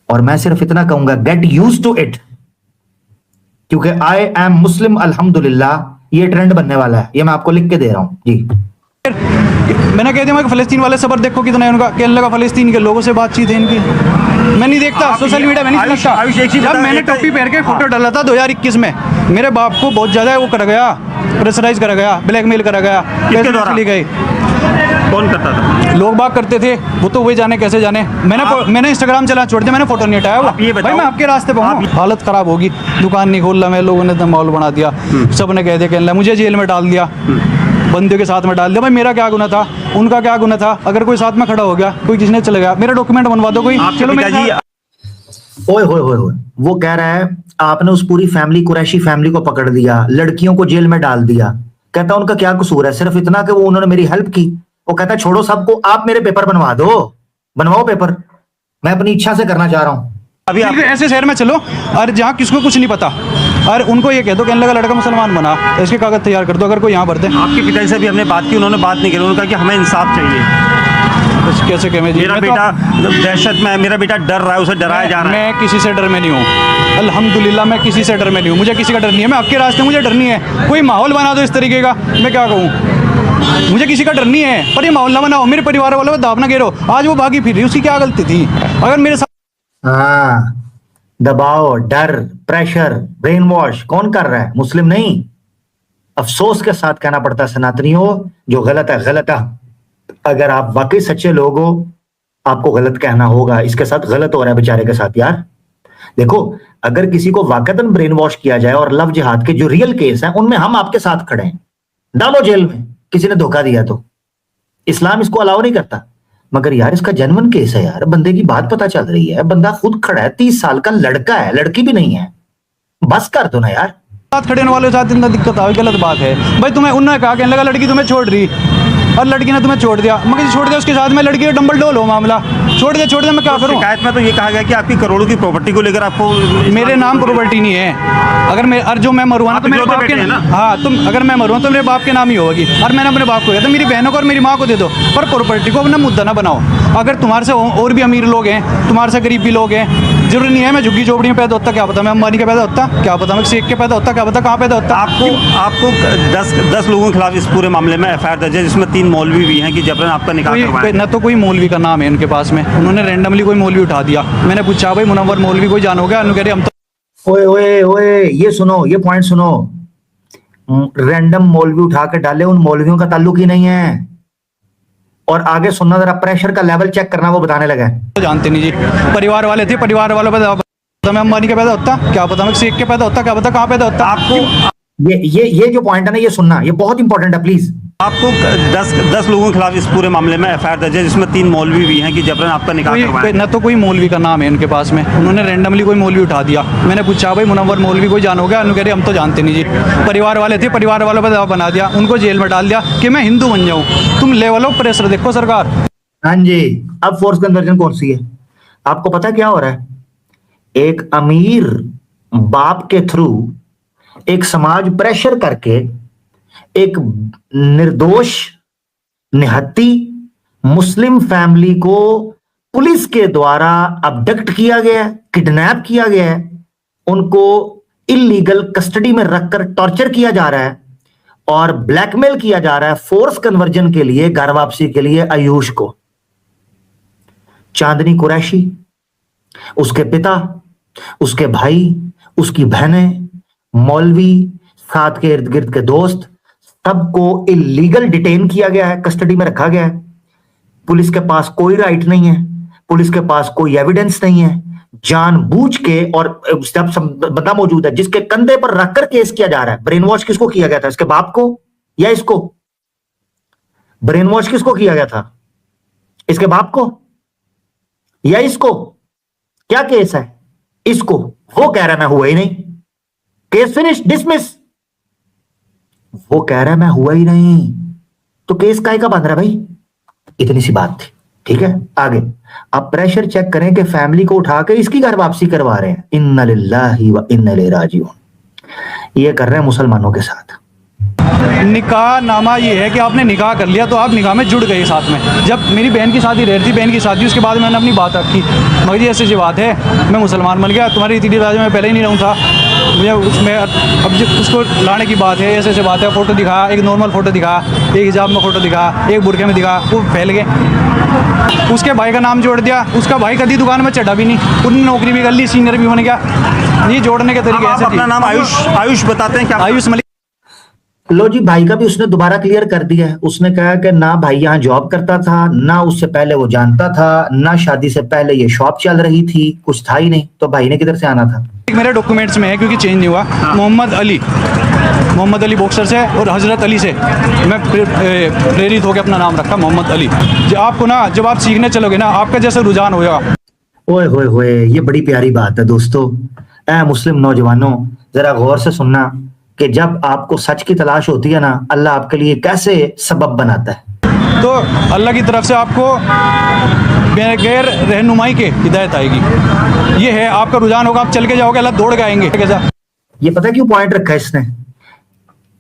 और मैं सिर्फ इतना कहूंगा, गेट यूज्ड टू इट, क्योंकि आई एम मुस्लिम अल्हम्दुलिल्लाह, ये ट्रेंड बनने वाला है। ये मैं आपको लिख के दे रहा हूं जी। मैंने कह दिया फलस्तीन वाले सबर देखो कितना है उनका, कहने लगा फलस्तीन के लोगों से बातचीत है इनकी। मैं नहीं देखता सोशल मीडिया में, नहीं देखता। जब मैंने टोपी पहन के फोटो डाला था 2021 में, मेरे बाप को बहुत ज्यादा वो करा गया, प्रेशराइज करा गया, ब्लैकमेल करा गया, चली गई। कौन करता था? लोग बात करते थे, वो तो वही जाने कैसे जाने। मैंने इंस्टाग्राम चलाना छोड़ दिया, मैंने फोटो नहीं हटाया। भाई मैं आपके रास्ते पे हूँ, हालत खराब होगी, दुकान नहीं खोल रहा मैं, लोगों ने माहौल बना दिया, सबने कह दिया, कहने मुझे जेल में डाल दिया, बंदियों के साथ में डाल दिया। भाई मेरा क्या गुनाह था, उनका क्या गुनाह था? अगर कोई साथ में खड़ा हो गया, कोई किसने चले गया, मेरा डॉक्यूमेंट बनवा दो कोई, चलो मेरे। ओए होए होए होए, वो कह रहा है आपने उस पूरी फैमिली, कुरैशी फैमिली को पकड़ दिया, लड़कियों को जेल में डाल दिया। कहता उनका क्या कसूर है? सिर्फ इतना कि वो उन्होंने मेरी हेल्प की। वो कहता है छोड़ो सबको, आप मेरे पेपर बनवा दो, बनवाओ पेपर, मैं अपनी इच्छा से करना चाह रहा हूँ। अभी आप ऐसे शहर में चलो और जहाँ किसको कुछ नहीं पता, और उनको ये कह दो कहने लगा लड़का मुसलमान बना, इसके कागज तैयार कर दो, अगर कोई यहाँ भर दे। आपके पिताजी से भी हमने बात की, उन्होंने बात नहीं की, उन्होंने कहा कि हमें इंसाफ चाहिए। कैसे कहें? मेरा बेटा दहशत में है, मेरा बेटा डर रहा है, उसे डराया जा रहा है। मैं किसी से डर में नहीं हूँ, अल्हम्दुलिल्लाह मैं किसी से डर में नहीं हूँ, मुझे किसी का डर नहीं है। मैं आपके रास्ते, मुझे डर नहीं है। कोई माहौल बना दो इस तरीके का, मैं क्या कहूँ, मुझे किसी का डर नहीं है, पर ये माहौल ना बनाओ, मेरे परिवार वालों को दाब ना घेरो। आज वो भागी फिर रही, उसकी क्या गलती थी? अगर मेरे साथ दबाव, डर, प्रेशर, ब्रेन वॉश कौन कर रहा है? मुस्लिम नहीं, अफसोस के साथ कहना पड़ता है सनातनियों, जो गलत है गलत है। अगर आप वाकई सच्चे लोग हो, आपको गलत कहना होगा। इसके साथ गलत हो रहा है बेचारे के साथ यार। देखो, अगर किसी को वाकईतन ब्रेन वॉश किया जाए और लव जिहाद के जो रियल केस हैं उनमें हम आपके साथ खड़े हैं, डालो जेल में किसी ने धोखा दिया तो। इस्लाम इसको अलाउ नहीं करता, मगर यार इसका जेन्युइन केस है यार, बंदे की बात पता चल रही है, बंदा खुद खड़ा है, 30 साल का लड़का है, लड़की भी नहीं है। बस कर दो ना यार। साथ खड़े वाले के साथ इतना दिक्कत आ, गलत बात है भाई। तुम्हें उन्होंने कहा, कहने लगा लड़की तुम्हें छोड़ रही और लड़की ने तुम्हें छोड़ दिया, मगर छोड़ दिया उसके साथ में लड़की का डंबल डोल हो मामला, छोड़ दिया मैं क्या करूं? शिकायत में तो ये कहा गया कि आपकी करोड़ों की प्रॉपर्टी को लेकर आपको मेरे नाम प्रॉपर्टी नहीं है। अगर मैं जो मैं मरुआ ना तो मेरे बाप के, हाँ तुम अगर मैं मरुआ तो मेरे बाप के नाम ही होगी। और मैंने अपने बाप को कहता मेरी बहनों को और मेरी माँ को दे दो, पर प्रॉपर्टी को अपना मुद्दा ना बनाओ। अगर तुम्हारे से और भी अमीर लोग हैं, तुम्हारे से गरीब भी लोग हैं, जरूरी नहीं है मैं झुग्गी झोपड़ी में पैदा होता, क्या पता मैं अंबानी का पैदा होता, क्या पता मैं शेख के पैदा होता, क्या पता कहाँ पैदा होता। आपको 10 लोगों के खिलाफ इस पूरे मामले में एफआईआर दर्ज है, जिसमें 3 मौलवी भी हैं कि जबरन आपका निकाह करवाया। न तो कोई मौलवी का नाम है उनके पास में, उन्होंने रैंडमली कोई मौलवी उठा दिया। मैंने पूछा भाई मुनव्वर मौलवी कोई जानोगे? अनु कह रहे हम तो। ओए ओए ओए, ये सुनो, ये पॉइंट सुनो। रैंडम मौलवी उठा के डाले, उन मौलवियों का ताल्लुक ही नहीं है। और आगे सुनना, जरा प्रेशर का लेवल चेक करना, वो बताने लगा है। तो जानते नहीं जी, परिवार वाले थे, परिवार वालों पर मैं अंबानी का पैदा होता, क्या पता मैं शेख के पैदा होता, क्या पता कहाँ पैदा होता। आपको ये जो पॉइंट है ना, ये सुनना, ये बहुत इंपॉर्टेंट है, प्लीज। आपको 10 लोगों के खिलाफ इस पूरे मामले में एफआईआर दर्ज है, जिसमें 3 मौलवी भी हैं कि जबरन आपका निकाह करवाया। न तो कोई मौलवी का नाम है उनके पास में, उन्होंने रैंडमली कोई मौलवी उठा दिया। मैंने पूछा भाई मुनव्वर मौलवी कोई जानोगे? अनु कह रहे हम तो जानते नहीं जी, परिवार वाले थे, परिवार वालों पर दबाव बना दिया, उनको जेल में डाल दिया कि मैं हिंदू बन जाऊं। तुम लेवल ऑफ प्रेशर देखो सरकार। हाँ जी, अब फोर्स कन्वर्जन कौन सी है? आपको पता क्या हो रहा है? एक अमीर बाप के थ्रू एक समाज प्रेशर करके एक निर्दोष निहत्ती मुस्लिम फैमिली को पुलिस के द्वारा अबडक्ट किया गया, किडनैप किया गया है, उनको इलीगल कस्टडी में रखकर टॉर्चर किया जा रहा है और ब्लैकमेल किया जा रहा है फोर्स कन्वर्जन के लिए, घर वापसी के लिए आयुष को। चांदनी कुरैशी, उसके पिता, उसके भाई, उसकी बहनें, मौलवी, साथ के इर्द गिर्द के दोस्त, सबको इलीगल डिटेन किया गया है, कस्टडी में रखा गया है। पुलिस के पास कोई राइट नहीं है, पुलिस के पास कोई एविडेंस नहीं है, जानबूझ के। और जब बंदा मौजूद है जिसके कंधे पर रखकर केस किया जा रहा है। ब्रेन वॉश किसको किया गया था? इसके बाप को या इसको? ब्रेन वॉश किसको किया गया था? इसके बाप को या इसको? क्या केस है? इसको। वो कह रहा है मैं हुआ ही नहीं, केस फिनिश, डिसमिस। वो कह रहा है मैं हुआ ही नहीं, तो केस काहे का बन रहा है भाई? इतनी सी बात थी, ठीक है। आगे आप प्रेशर चेक करें कि फैमिली को उठा के इसकी घर वापसी करवा रहे हैं। इन्ना लिल्लाहि व इन्ना इलैहि राजिऊन। ये कर रहे हैं मुसलमानों के साथ। निकाह नामा ये है कि आपने निकाह कर लिया तो आप निकाह में जुड़ गए साथ में। जब मेरी बहन की शादी रह रही थी, बहन की शादी, उसके बाद मैंने अपनी बात रखी, मगर ये ऐसी बात है मैं मुसलमान बन गया, तुम्हारी रीति रिवाज में पहले ही नहीं रहूँ था मुझे उसमें। अब जब उसको लाने की बात है, ऐसे बात है, फोटो दिखा, एक नॉर्मल फोटो दिखा, एक हिजाब में फोटो दिखा, एक बुरखे में दिखा, वो फैल गए। उसके भाई का नाम जोड़ दिया, उसका भाई कभी दुकान में चढ़ा भी नहीं, उन्होंने नौकरी भी कर ली, सीनियर भी बन गया। ये जोड़ने के तरीके ऐसे। अपना नाम आयुष बताते हैं क्या? आयुष मलिक। लो जी, भाई का भी उसने दोबारा क्लियर कर दिया है। उसने कहा कि ना भाई यहाँ जॉब करता था, ना उससे पहले वो जानता था, ना शादी से पहले ये शॉप चल रही थी, कुछ था ही नहीं, तो भाई ने किधर से आना था? मेरे डॉक्यूमेंट्स में है क्योंकि चेंज नहीं हुआ। मोहम्मद अली बॉक्सर से और हजरत अली से मैं प्रेरित होकर अपना नाम रखा, मोहम्मद अली। आपको ना जब आप सीखने चलोगे ना, आपका जैसे रुझान हो जाएगा। ओए होए होए, ये बड़ी प्यारी बात है दोस्तों। ऐ मुस्लिम नौजवानों, जरा गौर से सुनना कि जब आपको सच की तलाश होती है ना, अल्लाह आपके लिए कैसे सबब बनाता है। तो अल्लाह की तरफ से आपको गैर रहनुमाई के हिदायत आएगी। ये है आपका रुझान होगा, आप चल के जाओगे, अल्लाह दौड़ के आएंगे। ये पता क्यों पॉइंट रखा है इसने?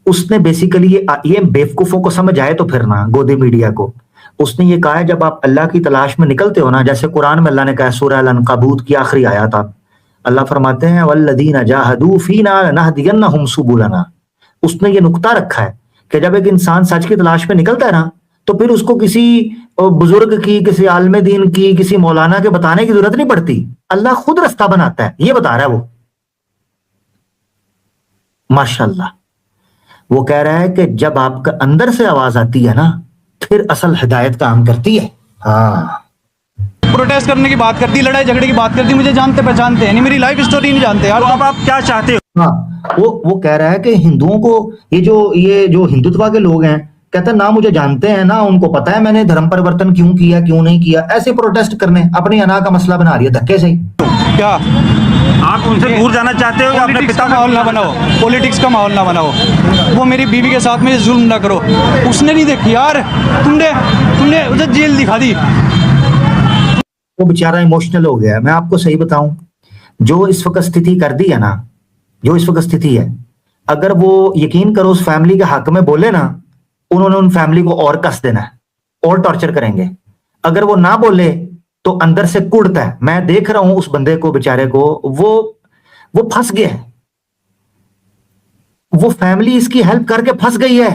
उसने बेसिकली ये बेवकूफों को समझ आए तो फिर ना, गोदे मीडिया को। उसने ये कहा है जब आप अल्लाह की तलाश में निकलते हो ना, जैसे कुरान में अल्लाह ने कहा, सूरह अल-अनकबूत की आखिरी आयत, आप अल्लाह फरमाते हैं वल्लदीना जाहदू फीना लनहदियन्नहुम सुबुलना। उसने ये नुक्ता रखा है कि जब एक इंसान सच की तलाश में निकलता है ना, तो फिर उसको किसी बुजुर्ग की, किसी आलिम दीन की, किसी मौलाना के बताने की जरूरत नहीं पड़ती। अल्लाह खुद रास्ता बनाता है, ये बता रहा है वो। माशाल्लाह। वो कह रहा है कि जब आपका अंदर से आवाज आती है ना, फिर असल हिदायत काम करती है। हाँ, प्रोटेस्ट करने की बात करती, लड़ाई झगड़े की बात करती, मुझे जानते पहचानते हैं नहीं, मेरी लाइफ स्टोरी नहीं जानते यार। तो अब आप क्या चाहते हो? हाँ, वो कह रहा है कि हिंदुओं को, ये जो हिंदुत्व के लोग हैं, कहता है ना मुझे जानते हैं ना उनको पता है मैंने धर्म परिवर्तन क्यों किया क्यों नहीं किया, ऐसे प्रोटेस्ट करने अपनी अना का मसला बना रही है धक्के से ही। क्या आप उनसे दूर जाना चाहते हो या अपने पॉलिटिक्स पिता का माहौल ना बनाओ, पॉलिटिक्स का माहौल ना बनाओ। वो मेरी बीवी के साथ में जुल्म ना करो, उसने नहीं देखी यार, तुमने उधर जेल दिखा दी। वो बेचारा इमोशनल हो गया है। मैं आपको सही बताऊं, जो इस वक्त स्थिति कर दी है ना, जो इस वक्त स्थिति है, अगर वो यकीन करो उस फैमिली के हक में बोले ना, उन्होंने उन फैमिली को और कस देना है और टॉर्चर करेंगे। अगर वो ना बोले तो अंदर से कुड़ता है। मैं देख रहा हूं उस बंदे को, बेचारे को, वो फंस गया है। वो फैमिली इसकी हेल्प करके फंस गई है।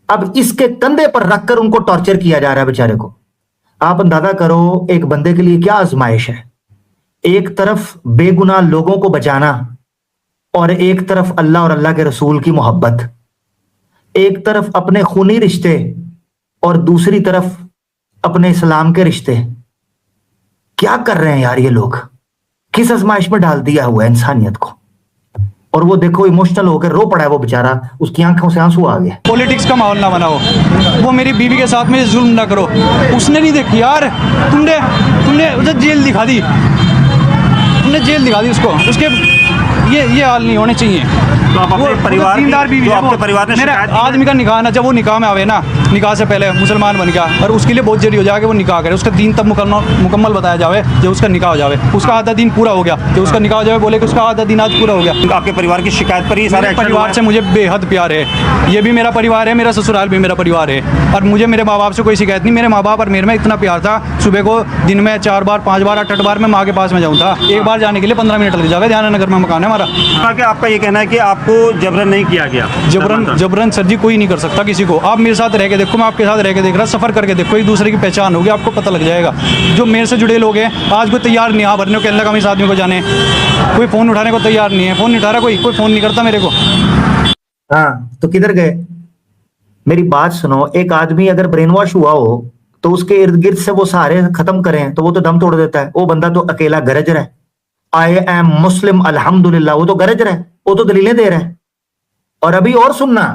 अब इसके कंधे पर रखकर उनको टॉर्चर किया जा रहा है बेचारे को। आप अंदाजा करो एक बंदे के लिए क्या आजमाइश है। एक तरफ बेगुनाह लोगों को बचाना और एक तरफ अल्लाह और अल्लाह के रसूल की मोहब्बत, एक तरफ अपने खूनी रिश्ते और दूसरी तरफ अपने इस्लाम के रिश्ते। क्या कर रहे हैं यार ये लोग, किस आजमाइश में डाल दिया हुआ है इंसानियत को। और वो देखो इमोशनल होकर रो पड़ा है वो बेचारा, उसकी आंखों से आंसू आ गए। पॉलिटिक्स का माहौल ना बनाओ, वो मेरी बीवी के साथ में जुल्म ना करो, उसने नहीं देखी यार, तुमने उधर जेल दिखा दी, तुमने जेल दिखा दी उसको। उसके ये हाल नहीं होने चाहिए। तो आप अपने परिवार आपके परिवार ने मेरा शिकायत की? आदमी का निकाह ना, जब वो निकाह में आवे ना, निकाह से पहले मुसलमान बन गया, और उसके लिए बहुत जरूरी हो जाए कि वो निकाह करे, उसका दीन तब मुकम्मल बताया जावे जब उसका निकाह हो जावे। उसका आधा दिन पूरा हो गया, जब उसका निकाह हो जावे बोले कि उसका आधा दिन आज पूरा हो गया। आपके परिवार की शिकायत पर ही सारे मेरे परिवार से मुझे बेहद प्यार है, ये भी मेरा परिवार है, मेरा ससुराल भी मेरा परिवार है, और मुझे मेरे माँ बाप से कोई शिकायत नहीं। मेरे माँ बाप और मेरे में इतना प्यार था, सुबह को दिन में 4 बार 5 बार 8 बार मैं माँ के पास में जाऊँ था। एक बार जाने के लिए 15 मिनट लग जावे। ध्याननगर में मकान है हमारा। आपका ये कहना है कि आपको जबरन नहीं किया गया? जबरन सर जी कोई नहीं कर सकता किसी को। आप मेरे साथ रह के देखो, मैं आपके साथ रह के देख रहा, सफर करके देखो, एक दूसरे की पहचान होगी, आपको पता लग जाएगा। जो मेरे से जुड़े लोग हैं आज कोई तैयार नहीं, भरने को अल्लाह का इस आदमी को जाने, कोई फोन उठाने को तैयार नहीं है। फोन नहीं उठा रहा, कोई फोन नहीं करता मेरे को। हाँ, तो किधर गए? मेरी बात सुनो, एक आदमी अगर ब्रेन वॉश हुआ हो तो उसके इर्द गिर्द से वो सहारे खत्म करें तो वो तो दम तोड़ देता है। वो बंदा तो अकेला गरज रहा है, आई एम मुस्लिम अल्हम्दुलिल्लाह, वो तो गरज रहा है, वो तो दलीलें दे रहा है। और अभी और सुनना,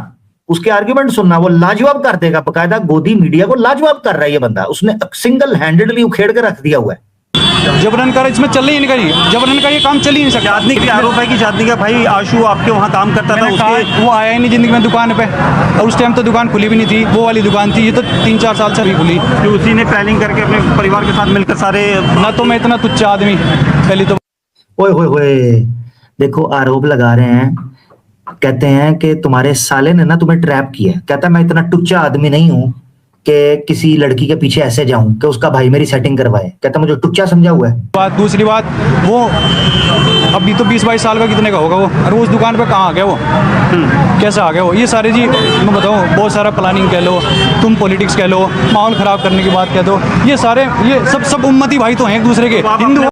उसके आर्ग्यूमेंट सुनना, वो लाजवाब कर देगा। बकायदा गोदी मीडिया को लाजवाब कर रहा है ये बंदा, उसने सिंगल हैंडेडली उखेड़ कर रख दिया हुआ है। जबरन कर इसमें चल ही नहीं करी, जबरन का ये काम चल ही नहीं सकता। चांदनी का आरोप है कि चांदनी का भाई आशु आपके वहाँ काम करता था, उसके वो आया ही नहीं जिंदगी में दुकान पे, और उस टाइम तो दुकान खुली भी नहीं थी, वो वाली दुकान थी, ये तो 3-4 साल से भी खुली। कि उसी ने प्लानिंग करके अपने परिवार के साथ मिलकर सारे। ना तो मैं इतना तुच्छ आदमी पहली तो। ओए होए होए, देखो आरोप लगा रहे हैं, कहते हैं कि तुम्हारे साले ने ना तुम्हें ट्रैप किया। कहता है मैं इतना टुच्चा आदमी नहीं हूं कि किसी लड़की के पीछे ऐसे जाऊं कि उसका भाई मेरी सेटिंग करवाए। कहता मुझे टुच्चा समझा हुआ है। दूसरी बात, वो अभी तो 20-22 साल का कितने का होगा वो, और वो उस दुकान पे कहाँ आ गया वो, कैसे आ गया वो? ये सारे जी मैं बताऊँ, बहुत सारा प्लानिंग कह लो, तुम पॉलिटिक्स कह लो, माहौल खराब करने की बात कह दो, ये सारे ये सब उम्मती भाई तो हैं एक दूसरे के, हिंदू।